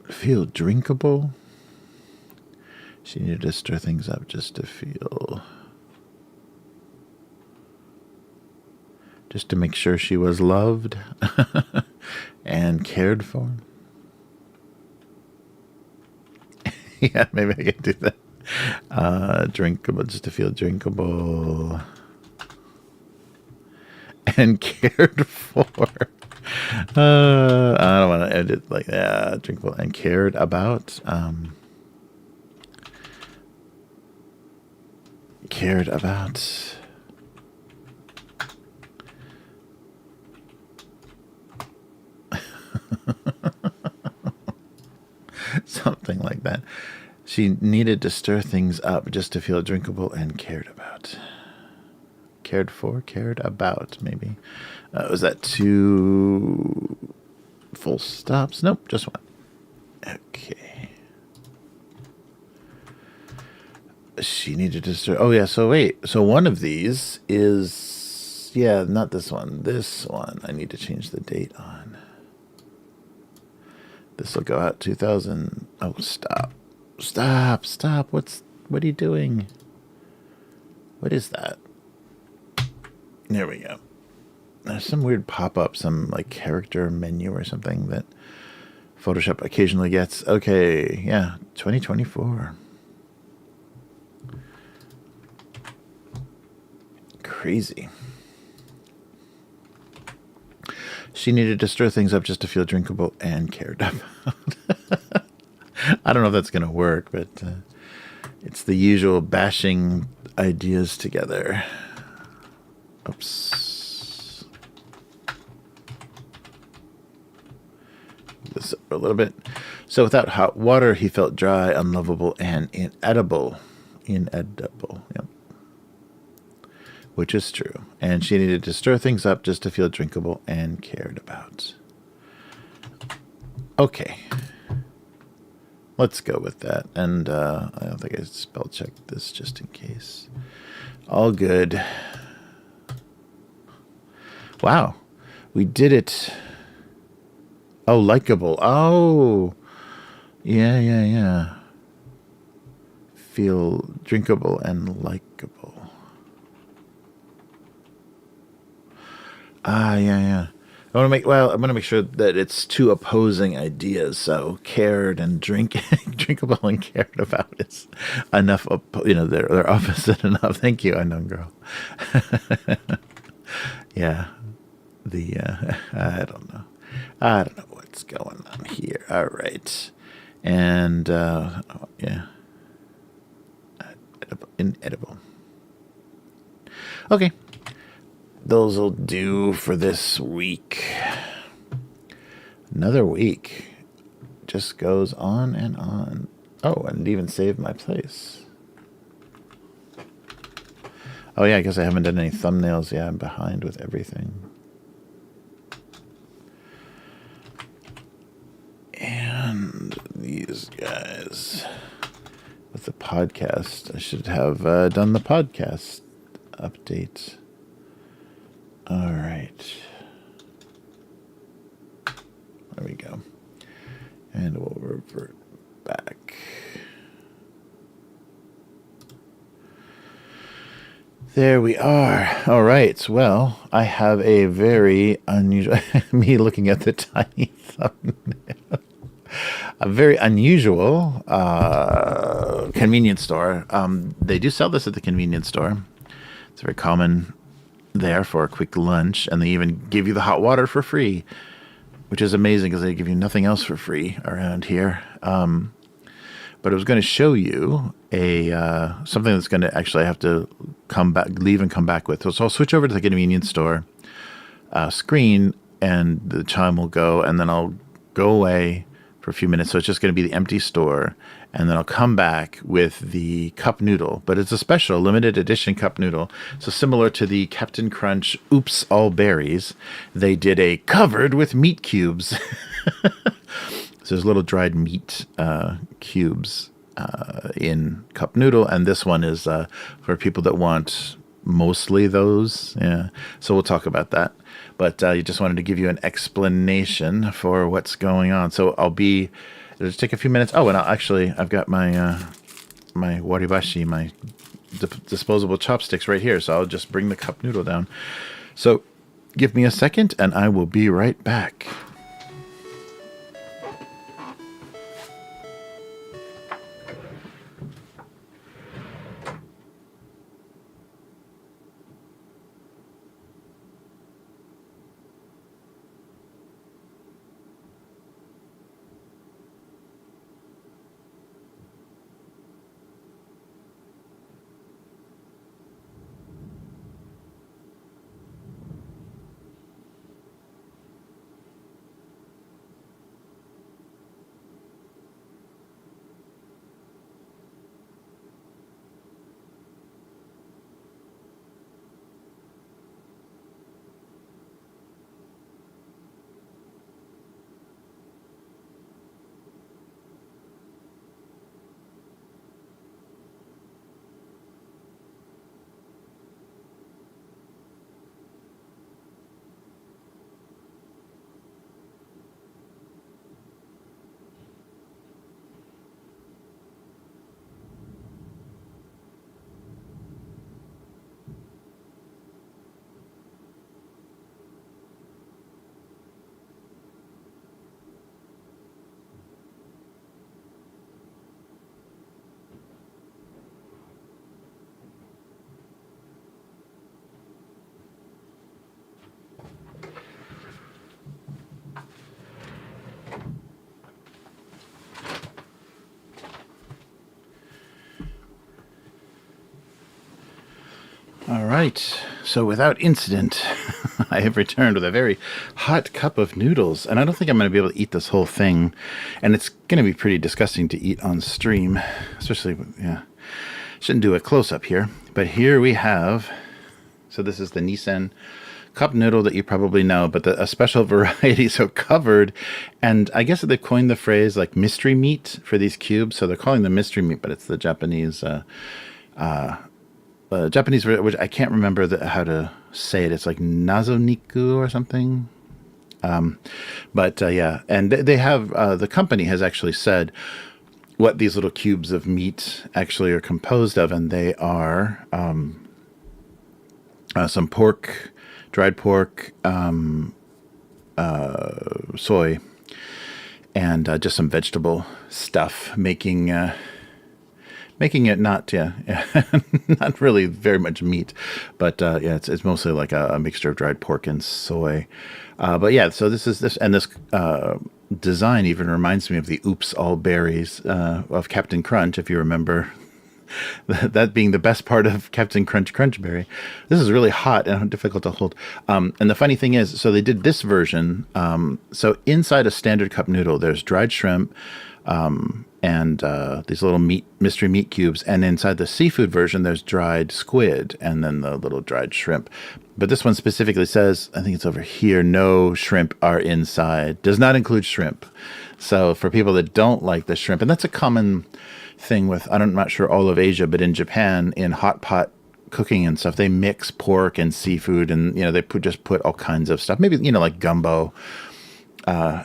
feel drinkable. She needed to stir things up just to feel... just to make sure she was loved and cared for. Yeah, maybe I can do that. Drinkable, just to feel drinkable and cared for. I don't want to edit like that. Drinkable and cared about. Cared about. Something like that. She needed to stir things up just to feel drinkable and cared about. Cared for, cared about, maybe. Was that 2 full stops? Nope, just 1. Okay. She needed to stir... oh, yeah, so wait. So one of these is... yeah, not this one. This one I need to change the date on. This will go out 2000... oh, stop. Stop, stop. What are you doing? What is that? There we go. There's some weird pop-up, some like character menu or something that Photoshop occasionally gets. Okay, yeah, 2024. Crazy. She needed to stir things up just to feel drinkable and cared about. I don't know if that's going to work, but it's the usual bashing ideas together. Oops. This up a little bit. So without hot water, he felt dry, unlovable, and inedible. Inedible, yep. Which is true. And she needed to stir things up just to feel drinkable and cared about. Okay. Let's go with that. And I don't think I spell checked this just in case. All good. Wow. We did it. Oh, likable. Oh. Yeah. Feel drinkable and likable. Yeah. I'm going to make sure that it's 2 opposing ideas. So cared and drinkable and cared about is enough. They're opposite enough. Thank you, unknown girl. Yeah. I don't know. I don't know what's going on here. All right. And, yeah. Inedible. Okay. Those will do for this week. Another week just goes on and on. Oh, and even saved my place. Oh, yeah, I guess I haven't done any thumbnails. Yeah, I'm behind with everything. And these guys with the podcast. I should have done the podcast update. All right. There we go. And we'll revert back. There we are. All right. Well, I have a very unusual... me looking at the tiny thumbnail. A very unusual convenience store. They do sell this at the convenience store. It's very common there for a quick lunch, and they even give you the hot water for free, which is amazing because they give you nothing else for free around here. But I was going to show you a something that's going to actually have to leave and come back with. So I'll switch over to the convenience store screen, and the chime will go, and then I'll go away for a few minutes. So it's just going to be the empty store, and then I'll come back with the cup noodle. But it's a special limited edition cup noodle. So similar to the Captain Crunch Oops All Berries, they did a covered with meat cubes. So there's little dried meat cubes in cup noodle, and this one is for people that want mostly those. Yeah, so we'll talk about that. But I just wanted to give you an explanation for what's going on. So I'll be It'll just take a few minutes. Oh, and I've got my my waribashi, my disposable chopsticks right here. So I'll just bring the cup noodle down. So give me a second, and I will be right back. All right, so without incident, I have returned with a very hot cup of noodles, and I don't think I'm going to be able to eat this whole thing, and it's going to be pretty disgusting to eat on stream, especially, yeah, shouldn't do a close-up here, but here we have, so this is the Nissan cup noodle that you probably know, but a special variety, so covered, and I guess they've coined the phrase like mystery meat for these cubes, so they're calling them mystery meat, but it's the Japanese Japanese, which I can't remember how to say it. It's like nazoniku or something. Yeah, and they have, the company has actually said what these little cubes of meat actually are composed of, and they are some pork, dried pork, soy, and just some vegetable stuff, making it not not really very much meat, but yeah, it's mostly like a mixture of dried pork and soy. But yeah, so this design even reminds me of the Oops All Berries of Captain Crunch, if you remember. That being the best part of Captain Crunchberry. This is really hot and difficult to hold. And the funny thing is, so they did this version. So inside a standard cup noodle, there's dried shrimp, and these little mystery meat cubes, and inside the seafood version there's dried squid and then the little dried shrimp. But this one specifically says, I think it's over here, no shrimp are inside, does not include shrimp. So for people that don't like the shrimp, and that's a common thing with, I'm not sure all of Asia, but in Japan, in hot pot cooking and stuff, they mix pork and seafood, and they just put all kinds of stuff, maybe like gumbo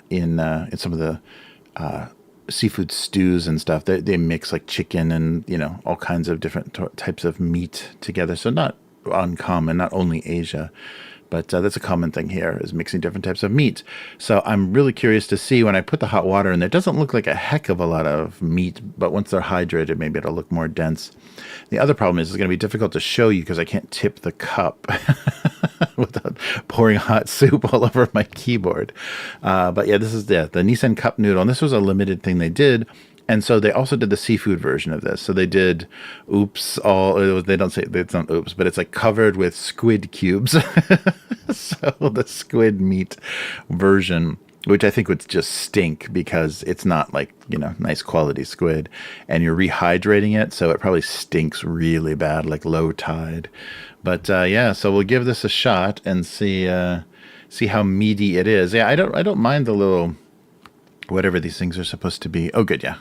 in some of the seafood stews and stuff. They mix like chicken and all kinds of different types of meat together. So not uncommon, not only Asia, but that's a common thing here, is mixing different types of meat. So I'm really curious to see when I put the hot water in there. It doesn't look like a heck of a lot of meat, but once they're hydrated, maybe it'll look more dense. The other problem is it's going to be difficult to show you because I can't tip the cup without pouring hot soup all over my keyboard. But yeah, this is the Nissan Cup Noodle, and this was a limited thing they did. And so they also did the seafood version of this. So they did they don't say, it's not oops, but it's like covered with squid cubes. So the squid meat version, which I think would just stink because it's not like, nice quality squid, and you're rehydrating it. So it probably stinks really bad, like low tide. But yeah, so we'll give this a shot and see how meaty it is. Yeah, I don't mind the little, whatever these things are supposed to be. Oh, good. Yeah.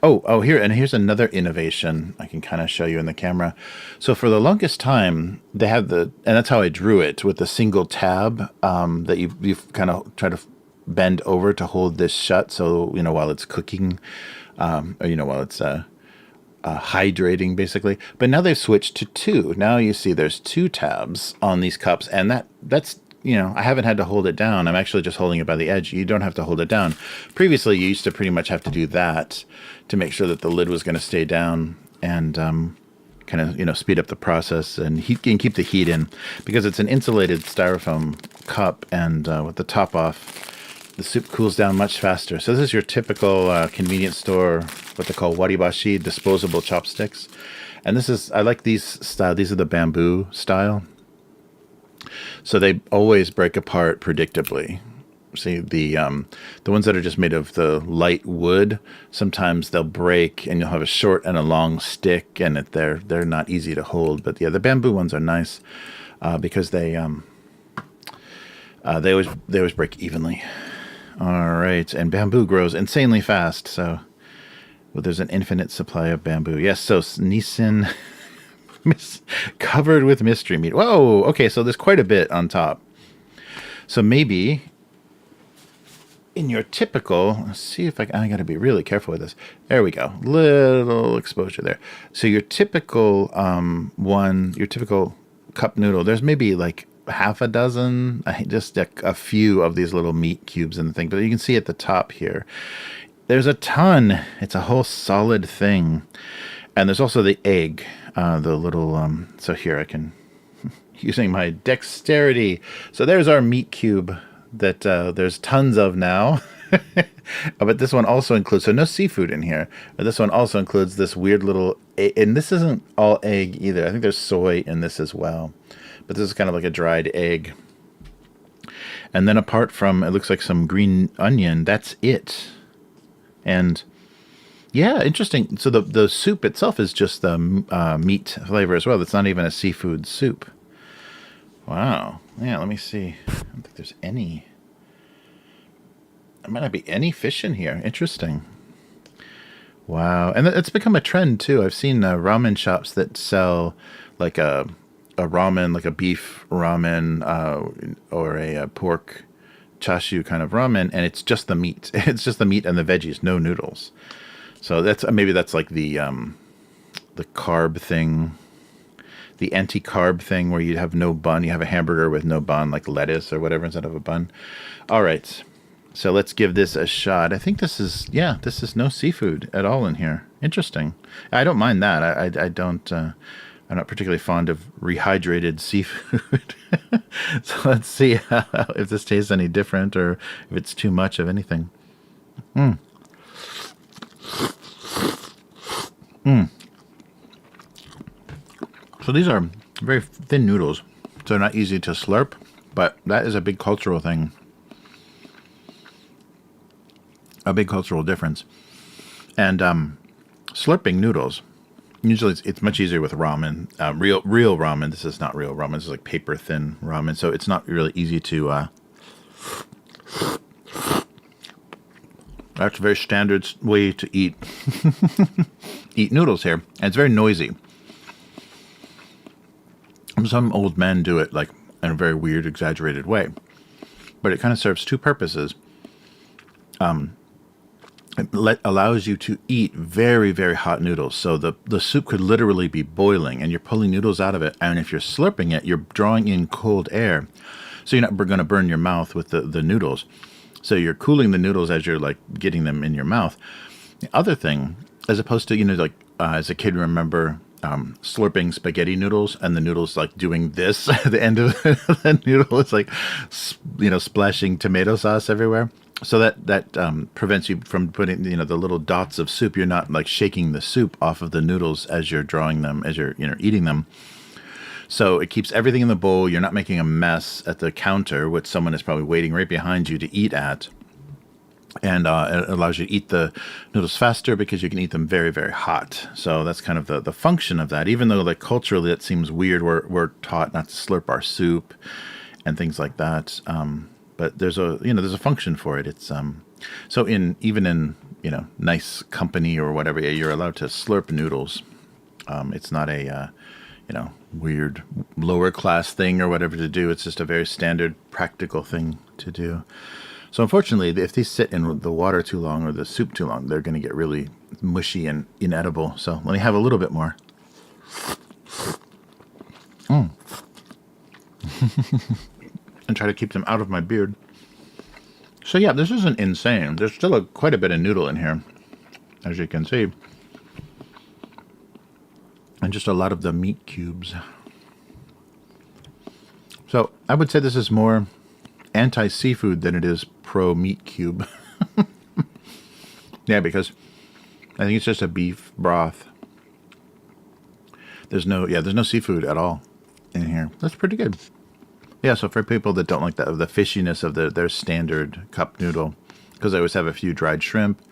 Oh, here's another innovation I can kind of show you in the camera. So for the longest time, they had and that's how I drew it, with the single tab that you kind of try to bend over to hold this shut. So, while it's cooking, or, while it's hydrating basically. But now they've switched to 2. Now you see there's 2 tabs on these cups, and that's I haven't had to hold it down. I'm actually just holding it by the edge. You don't have to hold it down. Previously, you used to pretty much have to do that to make sure that the lid was going to stay down and kind of speed up the process and keep the heat in, because it's an insulated styrofoam cup, and with the top off, the soup cools down much faster. So this is your typical convenience store, what they call waribashi, disposable chopsticks. And I like these style. These are the bamboo style. So they always break apart predictably. See, the ones that are just made of the light wood, sometimes they'll break and you'll have a short and a long stick, and they're not easy to hold. But yeah, the bamboo ones are nice because they always break evenly. All right, and bamboo grows insanely fast, so there's an infinite supply of bamboo. Yes, so Nissan covered with mystery meat. Whoa, okay, so there's quite a bit on top. So maybe in your typical, let's see if I got to be really careful with this. There we go, little exposure there. So your typical your typical cup noodle, there's maybe like half a dozen, just a few of these little meat cubes in the thing. But you can see at the top here, there's a ton. It's a whole solid thing. And there's also the egg, the little, so here I can, using my dexterity. So there's our meat cube that there's tons of now. But this one also includes, so no seafood in here, but this one also includes this weird little, and this isn't all egg either. I think there's soy in this as well. But this is kind of like a dried egg. And then apart from, it looks like some green onion, that's it. And yeah, interesting. So the soup itself is just the meat flavor as well. It's not even a seafood soup. Wow. Yeah, let me see. I don't think there's any. There might not be any fish in here. Interesting. Wow. And it's become a trend too. I've seen ramen shops that sell like a ramen, like a beef ramen or a pork chashu kind of ramen, and it's just the meat. It's just the meat and the veggies, no noodles. So that's like the carb thing, the anti-carb thing where you have no bun. You have a hamburger with no bun, like lettuce or whatever instead of a bun. All right, so let's give this a shot. I think this is no seafood at all in here. Interesting. I don't mind that. I don't. I'm not particularly fond of rehydrated seafood. So let's see if this tastes any different or if it's too much of anything. So these are very thin noodles, so they're not easy to slurp, but that is a big cultural thing. A big cultural difference. And slurping noodles, usually it's much easier with ramen. Real ramen. This is not real ramen. This is like paper thin ramen. So it's not really easy to. That's a very standard way to eat noodles here, and it's very noisy. Some old men do it like in a very weird, exaggerated way, but it kind of serves 2 purposes. It allows you to eat very, very hot noodles. So the soup could literally be boiling and you're pulling noodles out of it. And if you're slurping it, you're drawing in cold air. So you're not going to burn your mouth with the noodles. So you're cooling the noodles as you're like getting them in your mouth. The other thing, as opposed to, like as a kid, remember slurping spaghetti noodles and the noodles like doing this at the end of the noodle. It's like, splashing tomato sauce everywhere. So that prevents you from putting, the little dots of soup. You're not like shaking the soup off of the noodles as you're drawing them, as you're, eating them. So it keeps everything in the bowl. You're not making a mess at the counter, which someone is probably waiting right behind you to eat at. And it allows you to eat the noodles faster because you can eat them very, very hot. So that's kind of the function of that. Even though like culturally it seems weird, we're taught not to slurp our soup and things like that. But there's a function for it. It's so even in nice company or whatever, you're allowed to slurp noodles. It's not a weird lower class thing or whatever to do. It's just a very standard practical thing to do. So unfortunately, if these sit in the water too long or the soup too long, they're going to get really mushy and inedible. So let me have a little bit more. And try to keep them out of my beard. So yeah, this isn't insane. There's still quite a bit of noodle in here, as you can see. And just a lot of the meat cubes. So I would say this is more anti-seafood than it is pro-meat cube. Yeah, because I think it's just a beef broth. There's no seafood at all in here. That's pretty good. Yeah, so for people that don't like the fishiness of their standard cup noodle, because I always have a few dried shrimp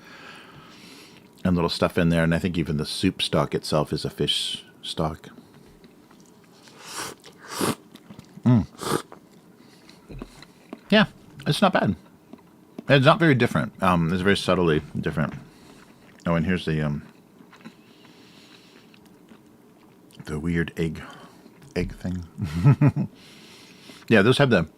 and little stuff in there, and I think even the soup stock itself is a fish stock. Yeah, it's not bad. It's not very different. It's very subtly different. Oh, and here's the weird egg thing. Yeah, those have a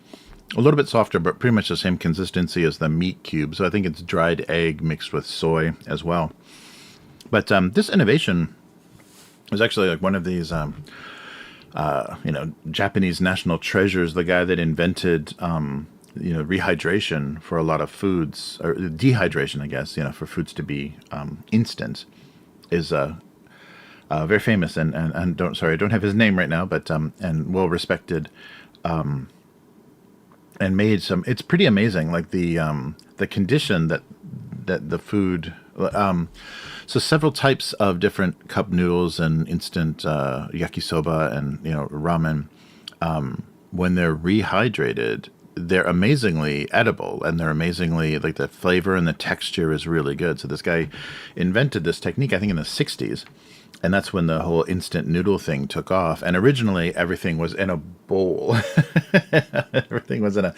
little bit softer, but pretty much the same consistency as the meat cube. So I think it's dried egg mixed with soy as well. But this innovation was actually like one of these, Japanese national treasures. The guy that invented, rehydration for a lot of foods, or dehydration, I guess, for foods to be instant, is very famous and I don't have his name right now, but and well respected. And made some. It's pretty amazing, like the condition that the food. So several types of different cup noodles and instant yakisoba and ramen. When they're rehydrated, they're amazingly edible, and they're amazingly, like, the flavor and the texture is really good. So this guy invented this technique, I think, in the 60s. And that's when the whole instant noodle thing took off. And originally, everything was in a bowl. Everything was in a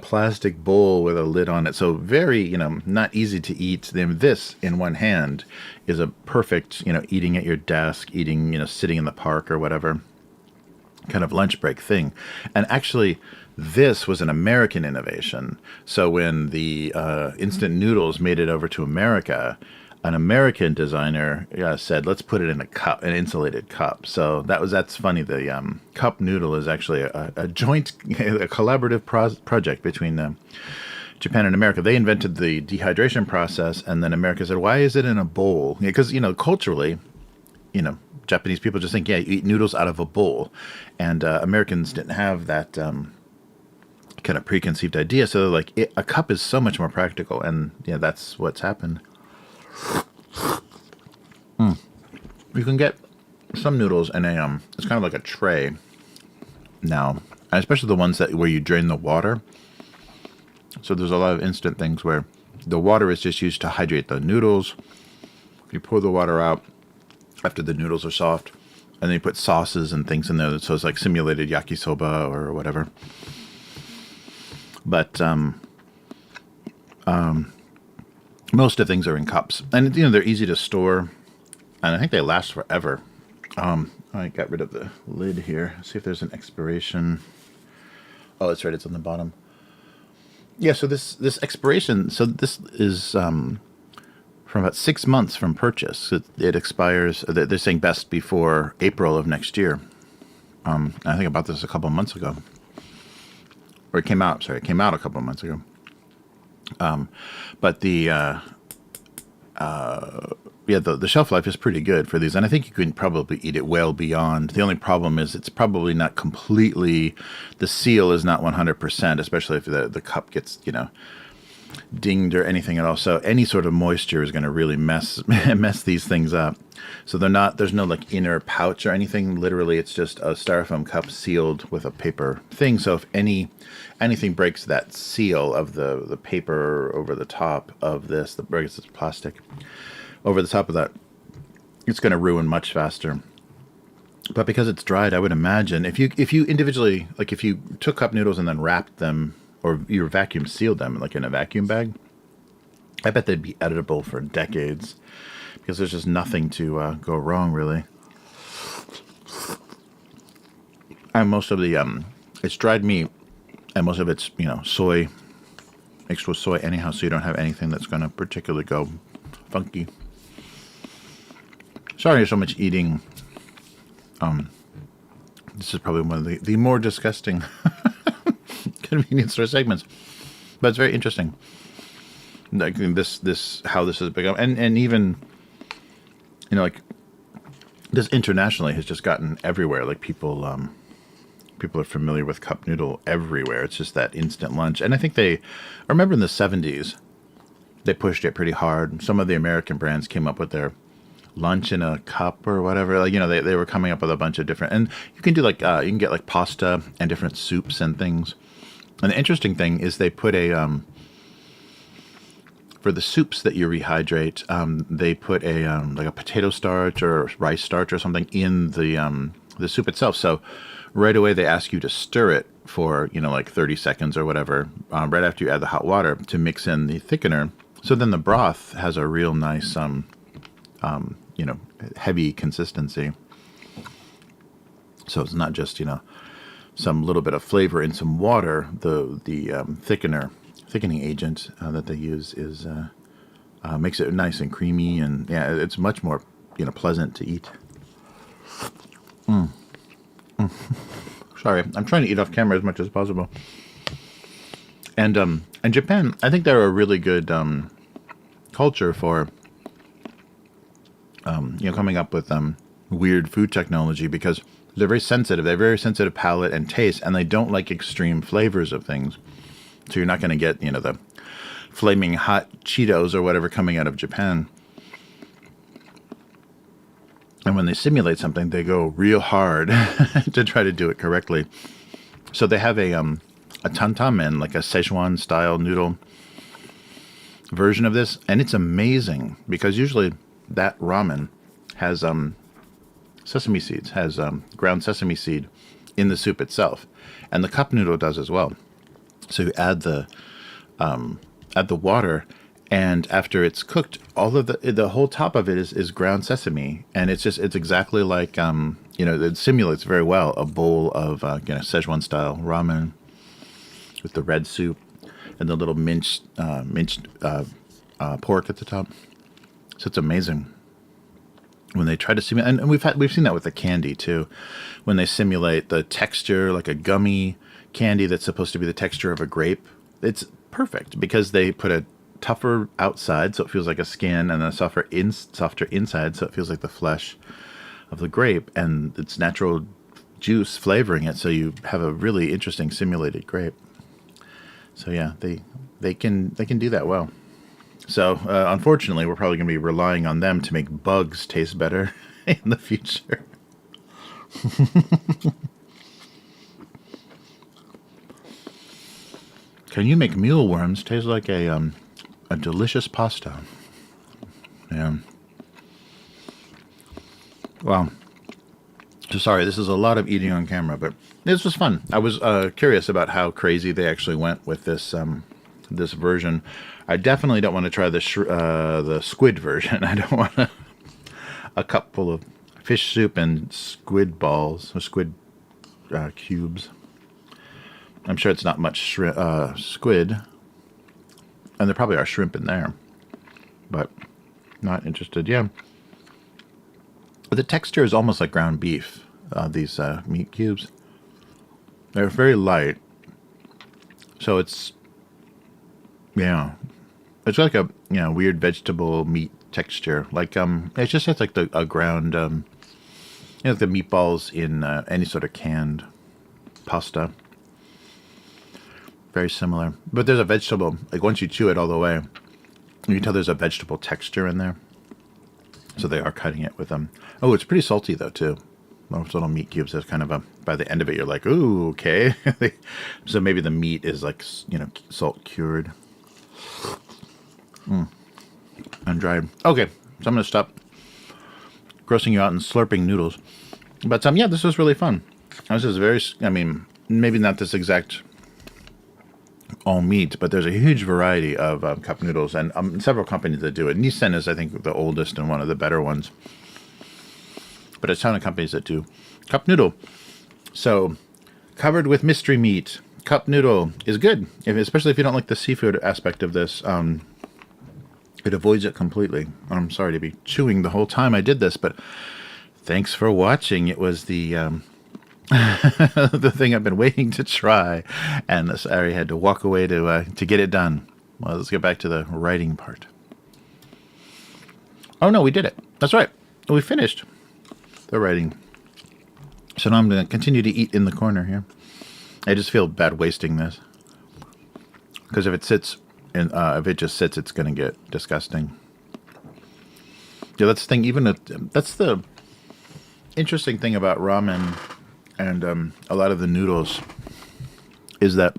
plastic bowl with a lid on it. So very, not easy to eat. Then this in one hand is a perfect, eating at your desk, eating, sitting in the park or whatever, kind of lunch break thing. And actually, this was an American innovation. So when the instant noodles made it over to America, an American designer said, "Let's put it in a cup, an insulated cup." So that's funny. The cup noodle is actually a joint, a collaborative project between Japan and America. They invented the dehydration process, and then America said, "Why is it in a bowl?" Because culturally, Japanese people just think, "Yeah, you eat noodles out of a bowl," and Americans didn't have that kind of preconceived idea. So they're like, a cup is so much more practical, and that's what's happened. You can get some noodles in it's kind of like a tray now, and especially the ones where you drain the water. So there's a lot of instant things where the water is just used to hydrate the noodles. You pour the water out after the noodles are soft, and then you put sauces and things in there. So it's like simulated yakisoba or whatever. But most of things are in cups, and they're easy to store, and I think they last forever. I got rid of the lid here. See if there's an expiration. Oh, that's right. It's on the bottom. Yeah. So this expiration. So this is from about 6 months from purchase. It expires. They're saying best before April of next year. I think about this a couple months ago, or it came out. Sorry, it came out a couple months ago. But the shelf life is pretty good for these, and I think you can probably eat it well beyond. The only problem is it's probably not completely. The seal is not 100%, especially if the cup gets dinged or anything at all. So any sort of moisture is going to really mess these things up. So there's no like inner pouch or anything. Literally, it's just a styrofoam cup sealed with a paper thing. So if anything breaks that seal of the paper over the top of this, it's plastic over the top of that, it's going to ruin much faster. But because it's dried, I would imagine if you individually, like if you took cup noodles and then wrapped them, or you vacuum sealed them like in a vacuum bag, I bet they'd be editable for decades, because there's just nothing to go wrong really. And most of the it's dried meat, and most of it's soy mixed with soy anyhow, so you don't have anything that's going to particularly go funky. Sorry so much eating. This is probably one of the more disgusting convenience store segments, but it's very interesting. Like this how this has become, and even, you know, like this internationally has just gotten everywhere. Like people are familiar with cup noodle everywhere. It's just that instant lunch, and I think I remember in the 70s they pushed it pretty hard. Some of the American brands came up with their lunch in a cup or whatever. Like, you know, they were coming up with a bunch of different, and you can do like you can get like pasta and different soups and things. And the interesting thing is they put a for the soups that you rehydrate, they put a like a potato starch or rice starch or something in the soup itself. So right away they ask you to stir it for, you know, like 30 seconds or whatever, right after you add the hot water to mix in the thickener. So then the broth has a real nice you know, heavy consistency. So it's not just, you know, some little bit of flavor in some water. The thickening agent that they use is makes it nice and creamy, and yeah, it's much more, you know, pleasant to eat. Sorry, I'm trying to eat off camera as much as possible. And in Japan, I think they're a really good culture for you know, coming up with weird food technology, because they're very sensitive. They have very sensitive palate and taste, and they don't like extreme flavors of things. So you're not going to get, you know, the flaming hot Cheetos or whatever coming out of Japan. And when they simulate something, they go real hard to try to do it correctly. So they have a tantamen, like a Szechuan style noodle version of this, and it's amazing because usually that ramen has sesame seeds, has ground sesame seed in the soup itself, and the cup noodle does as well. So you add the water, and after it's cooked, all of the whole top of it is ground sesame, and it's exactly like you know, it simulates very well a bowl of you know, Szechuan style ramen with the red soup and the little minced pork at the top. So it's amazing when they try to simulate, and we've seen that with the candy too, when they simulate the texture, like a gummy candy that's supposed to be the texture of a grape. It's perfect because they put a tougher outside, so it feels like a skin, and a softer inside, so it feels like the flesh of the grape, and it's natural juice flavoring it, so you have a really interesting simulated grape. So yeah, they can do that well. So, unfortunately, we're probably going to be relying on them to make bugs taste better in the future. Can you make mealworms taste like a delicious pasta? Yeah. Well, so sorry, this is a lot of eating on camera, but this was fun. I was curious about how crazy they actually went with this this version. I definitely don't want to try the squid version. I don't want a cup full of fish soup and squid balls, or squid cubes. I'm sure it's not much squid, and there probably are shrimp in there, but not interested. Yeah, but the texture is almost like ground beef. These meat cubes, they're very light, so it's, yeah, it's like a, you know, weird vegetable meat texture. Like it just has like a ground, you know, like the meatballs in any sort of canned pasta. Very similar, but there's a vegetable. Like once you chew it all the way, you can tell there's a vegetable texture in there. So they are cutting it with them. Oh, it's pretty salty though too. Those little meat cubes. There's kind of a, by the end of it, you're like, ooh, okay. So maybe the meat is like, you know, salt cured. And dried. Okay, so I'm going to stop grossing you out and slurping noodles. But yeah, this was really fun. This is very, I mean, maybe not this exact all meat, but there's a huge variety of cup noodles, and several companies that do it. Nissan is, I think, the oldest and one of the better ones. But a ton of companies that do cup noodle. So, covered with mystery meat, cup noodle is good, especially if you don't like the seafood aspect of this. It avoids it completely. I'm sorry to be chewing the whole time I did this, but thanks for watching. It was the the thing I've been waiting to try, and I had to walk away to get it done. Well, let's get back to the writing part. Oh no, we did it. That's right. We finished the writing. So now I'm going to continue to eat in the corner here. I just feel bad wasting this, because if it sits, and if it just sits, it's going to get disgusting. Yeah, that's the thing. That's the interesting thing about ramen and a lot of the noodles is that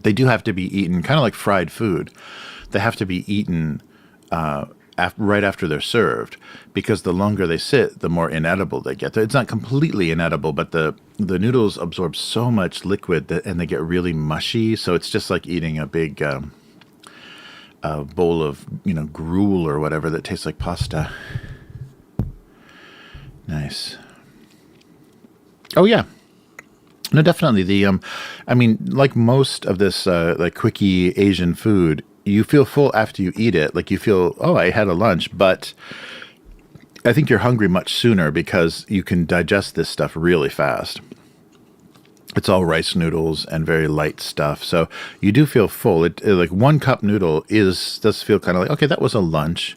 they do have to be eaten kind of like fried food. They have to be eaten right after they're served, because the longer they sit, the more inedible they get. It's not completely inedible, but the noodles absorb so much liquid and they get really mushy. So it's just like eating a big bowl of gruel or whatever that tastes like pasta. Nice. Oh yeah. No, definitely. I mean, like most of this like quickie Asian food, you feel full after you eat it. Like you feel, oh, I had a lunch, but I think you're hungry much sooner because you can digest this stuff really fast. It's all rice noodles and very light stuff, so you do feel full. Like one cup noodle does feel kind of like, okay, that was a lunch,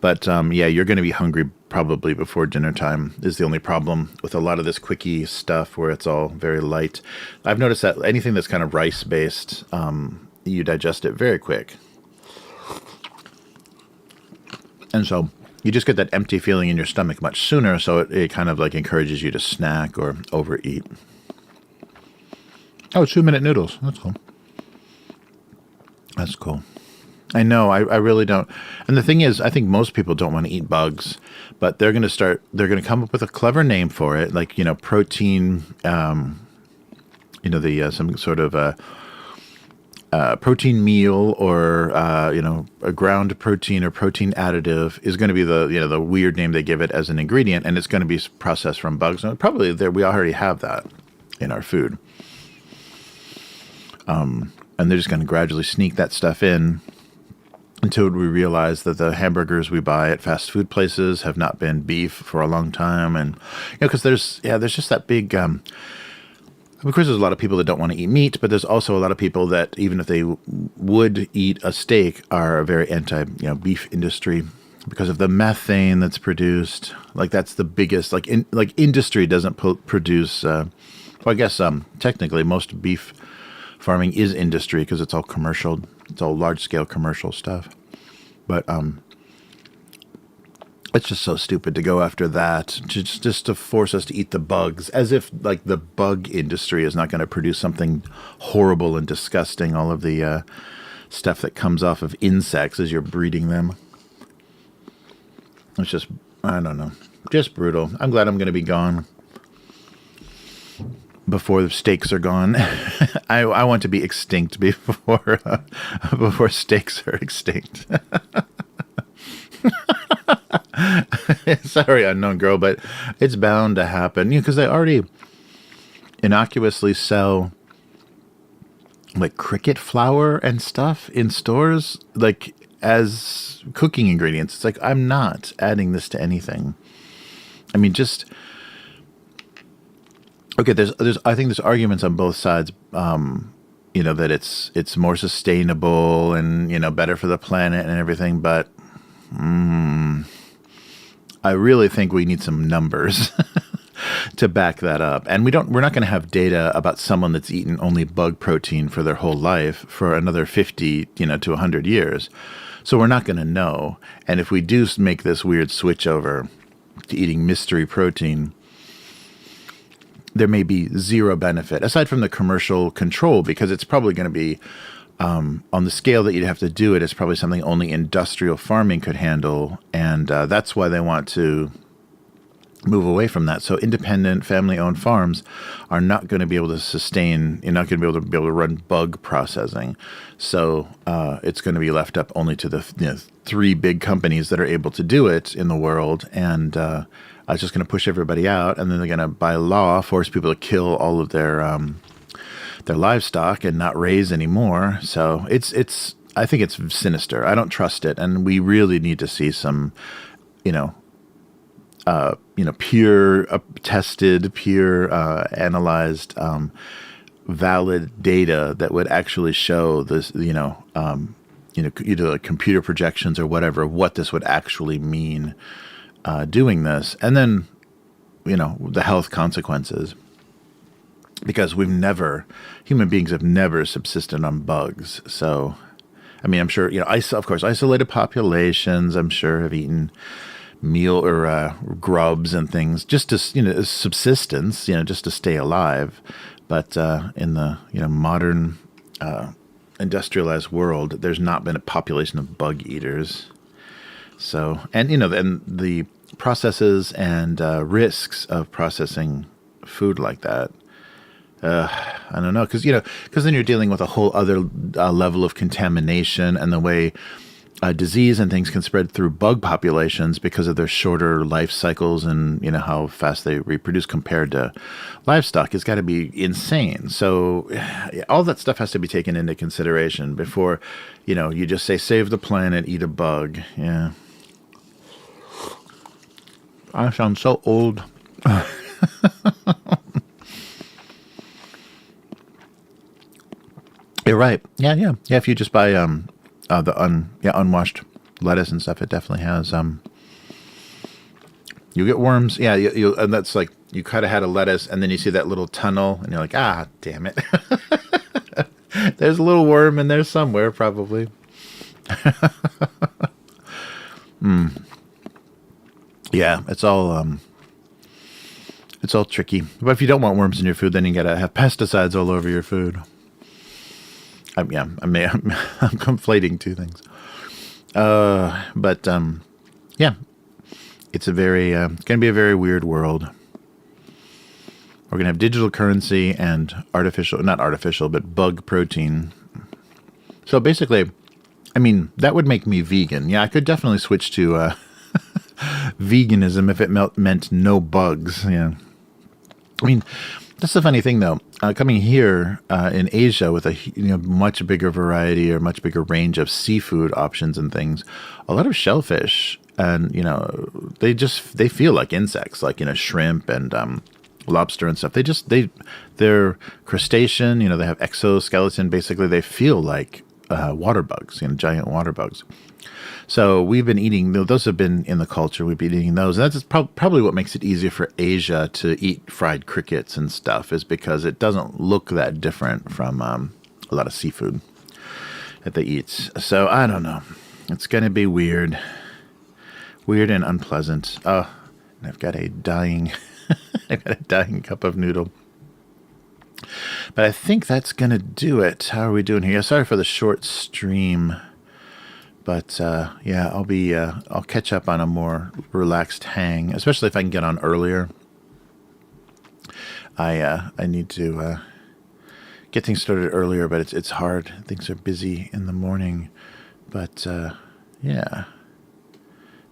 but yeah, you're going to be hungry probably before dinner time. Is the only problem with a lot of this quickie stuff where it's all very light. I've noticed that anything that's kind of rice based, you digest it very quick. And so you just get that empty feeling in your stomach much sooner, so it kind of like encourages you to snack or overeat. Oh, 2-minute noodles. That's cool. That's cool. I know, I really don't. And the thing is, I think most people don't want to eat bugs, but they're going to come up with a clever name for it, like, protein, some sort of protein meal or a ground protein or protein additive is going to be the weird name they give it as an ingredient, and it's going to be processed from bugs. And probably we already have that in our food, and they're just going to gradually sneak that stuff in until we realize that the hamburgers we buy at fast food places have not been beef for a long time, and because there's just that big. Of course, there's a lot of people that don't want to eat meat, but there's also a lot of people that, even if they would eat a steak, are very anti, beef industry because of the methane that's produced. Like that's the biggest. Like industry doesn't produce. Well, I guess technically most beef farming is industry because it's all commercial. It's all large scale commercial stuff. But it's just so stupid to go after that, just to force us to eat the bugs, as if like the bug industry is not going to produce something horrible and disgusting. All of the stuff that comes off of insects as you're breeding them. It's just, I don't know, just brutal. I'm glad I'm going to be gone before the steaks are gone. I want to be extinct before steaks are extinct. Sorry, unknown girl, but it's bound to happen. Because they already innocuously sell like cricket flour and stuff in stores, like as cooking ingredients. It's like, I'm not adding this to anything. I mean, just okay. I think there's arguments on both sides. That it's more sustainable and better for the planet and everything, but. I really think we need some numbers to back that up. And we're not going to have data about someone that's eaten only bug protein for their whole life for another 50, to 100 years. So we're not going to know. And if we do make this weird switch over to eating mystery protein, there may be zero benefit aside from the commercial control, because it's probably going to be on the scale that you'd have to do it, it's probably something only industrial farming could handle, and that's why they want to move away from that. So independent, family-owned farms are not going to be able to sustain. You're not going to be able to run bug processing. So it's going to be left up only to the 3 big companies that are able to do it in the world, and it's just going to push everybody out. And then they're going to, by law, force people to kill all of their their livestock and not raise anymore. So I think it's sinister. I don't trust it, and we really need to see some, pure tested, pure analyzed, valid data that would actually show this, either like computer projections or whatever, what this would actually mean doing this, and then the health consequences. Because human beings have never subsisted on bugs. So, I mean, I'm sure, of course, isolated populations, I'm sure, have eaten meal or grubs and things just to, subsistence, just to stay alive. But in the, modern industrialized world, there's not been a population of bug eaters. So, and, and the processes and risks of processing food like that, I don't know, because then you're dealing with a whole other level of contamination, and the way disease and things can spread through bug populations because of their shorter life cycles and how fast they reproduce compared to livestock has got to be insane. So all that stuff has to be taken into consideration before you just say save the planet, eat a bug. Yeah, I sound so old. You're right. Yeah. If you just buy the unwashed lettuce and stuff, it definitely has you get worms. Yeah, you and that's like you kind of had a lettuce, and then you see that little tunnel, and you're like, ah, damn it. There's a little worm in there somewhere, probably. Yeah, it's all tricky. But if you don't want worms in your food, then you gotta have pesticides all over your food. I'm conflating two things. But it's going to be a very weird world. We're going to have digital currency and not artificial, but bug protein. So basically, I mean, that would make me vegan. Yeah, I could definitely switch to veganism if it meant no bugs. Yeah. I mean, that's the funny thing, though. Coming here in Asia with a much bigger variety or much bigger range of seafood options and things, a lot of shellfish, and they feel like insects, like shrimp and lobster and stuff. They're crustacean. They have exoskeleton. Basically, they feel like water bugs, giant water bugs. So we've been eating, those have been in the culture, we've been eating those. And that's probably what makes it easier for Asia to eat fried crickets and stuff, is because it doesn't look that different from a lot of seafood that they eat. So I don't know. It's going to be weird and unpleasant. Oh, and I've got a dying cup of noodle. But I think that's going to do it. How are we doing here? Sorry for the short stream. But I'll catch up on a more relaxed hang, especially if I can get on earlier. I need to get things started earlier, but it's hard. Things are busy in the morning. But yeah,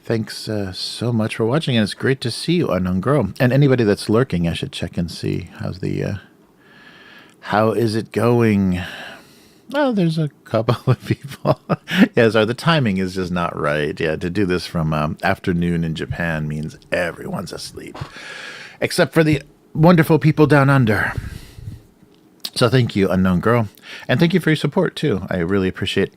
thanks so much for watching, and it's great to see you, Unknown Girl. And anybody that's lurking, I should check and see how is it going. Oh, there's a couple of people. Yeah, sorry, the timing is just not right. Yeah, to do this from afternoon in Japan means everyone's asleep, except for the wonderful people down under. So thank you, Unknown Girl, and thank you for your support too. I really appreciate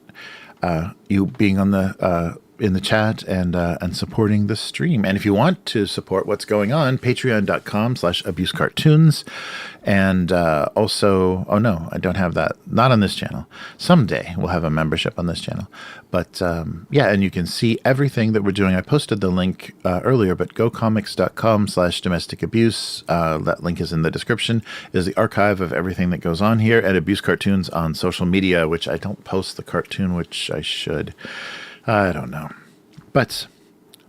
you being on the in the chat and supporting the stream. And if you want to support what's going on, patreon.com/abusecartoons. And also, oh no, I don't have that. Not on this channel. Someday we'll have a membership on this channel. But yeah, and you can see everything that we're doing. I posted the link earlier, but gocomics.com/domesticabuse. That link is in the description. It is the archive of everything that goes on here at Abuse Cartoons on social media, which I don't post the cartoon, which I should. I don't know. But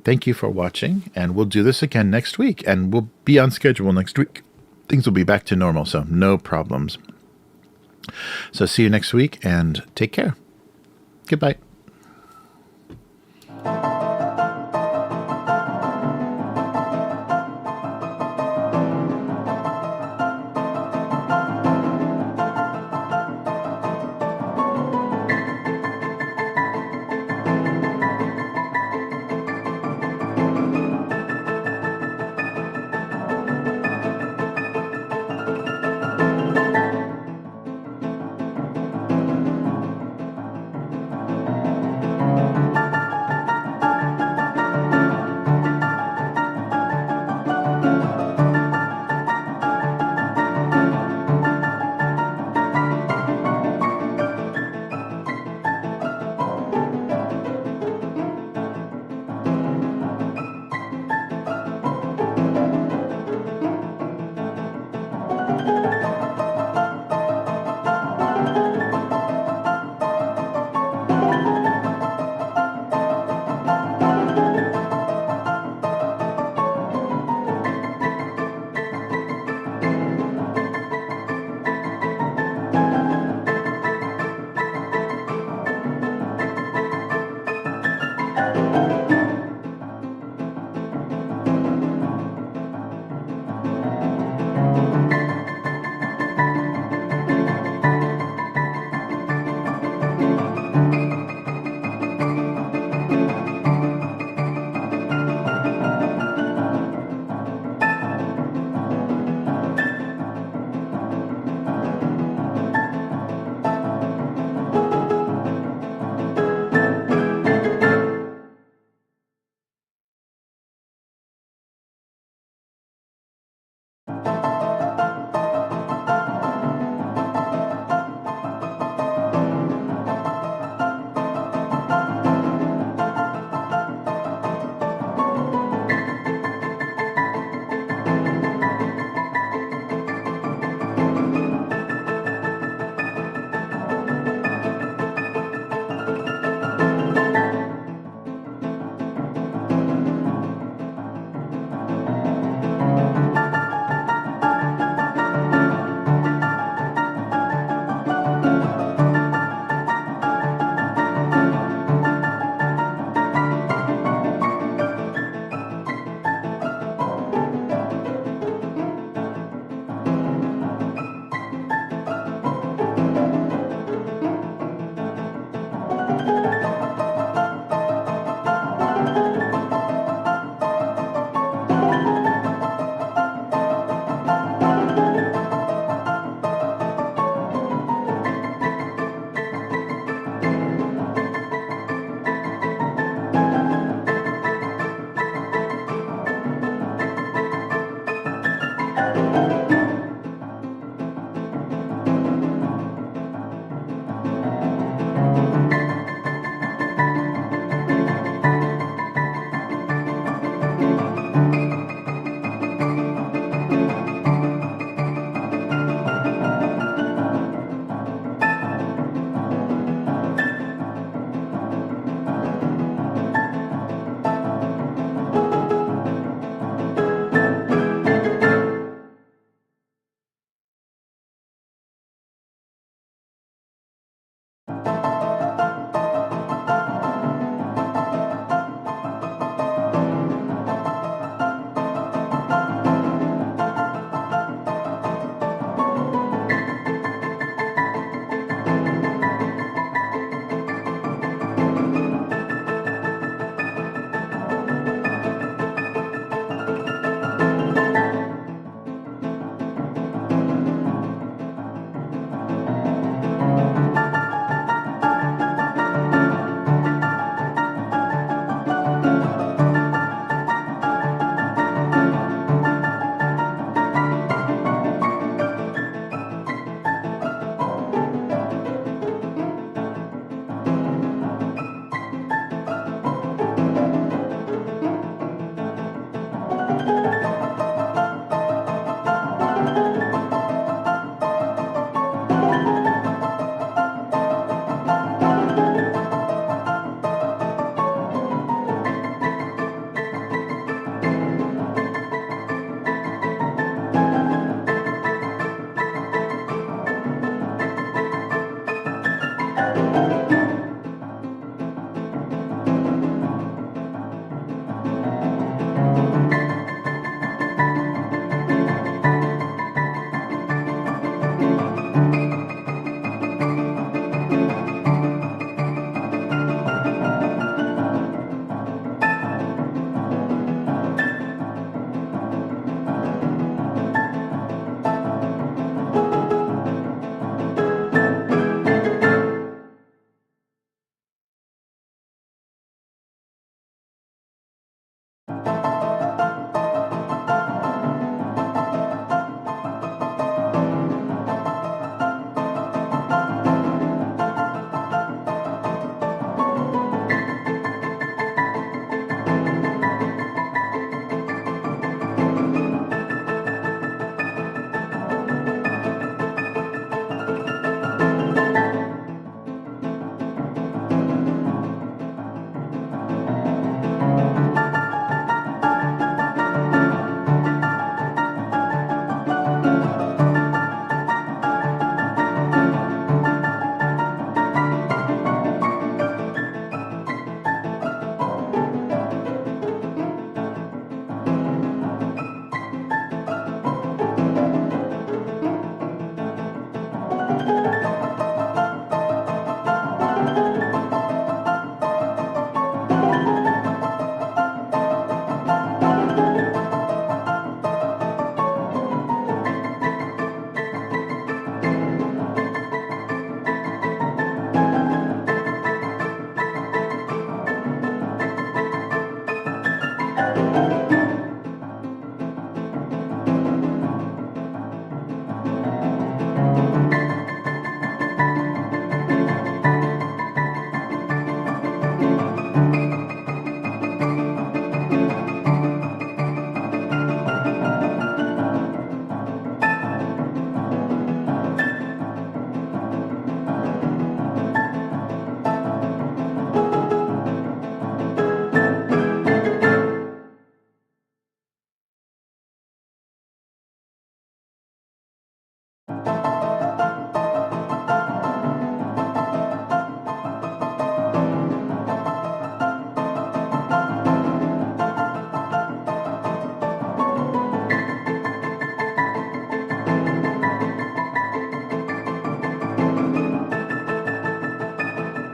thank you for watching, and we'll do this again next week, and we'll be on schedule next week. Things will be back to normal, so no problems. So see you next week, and take care. Goodbye.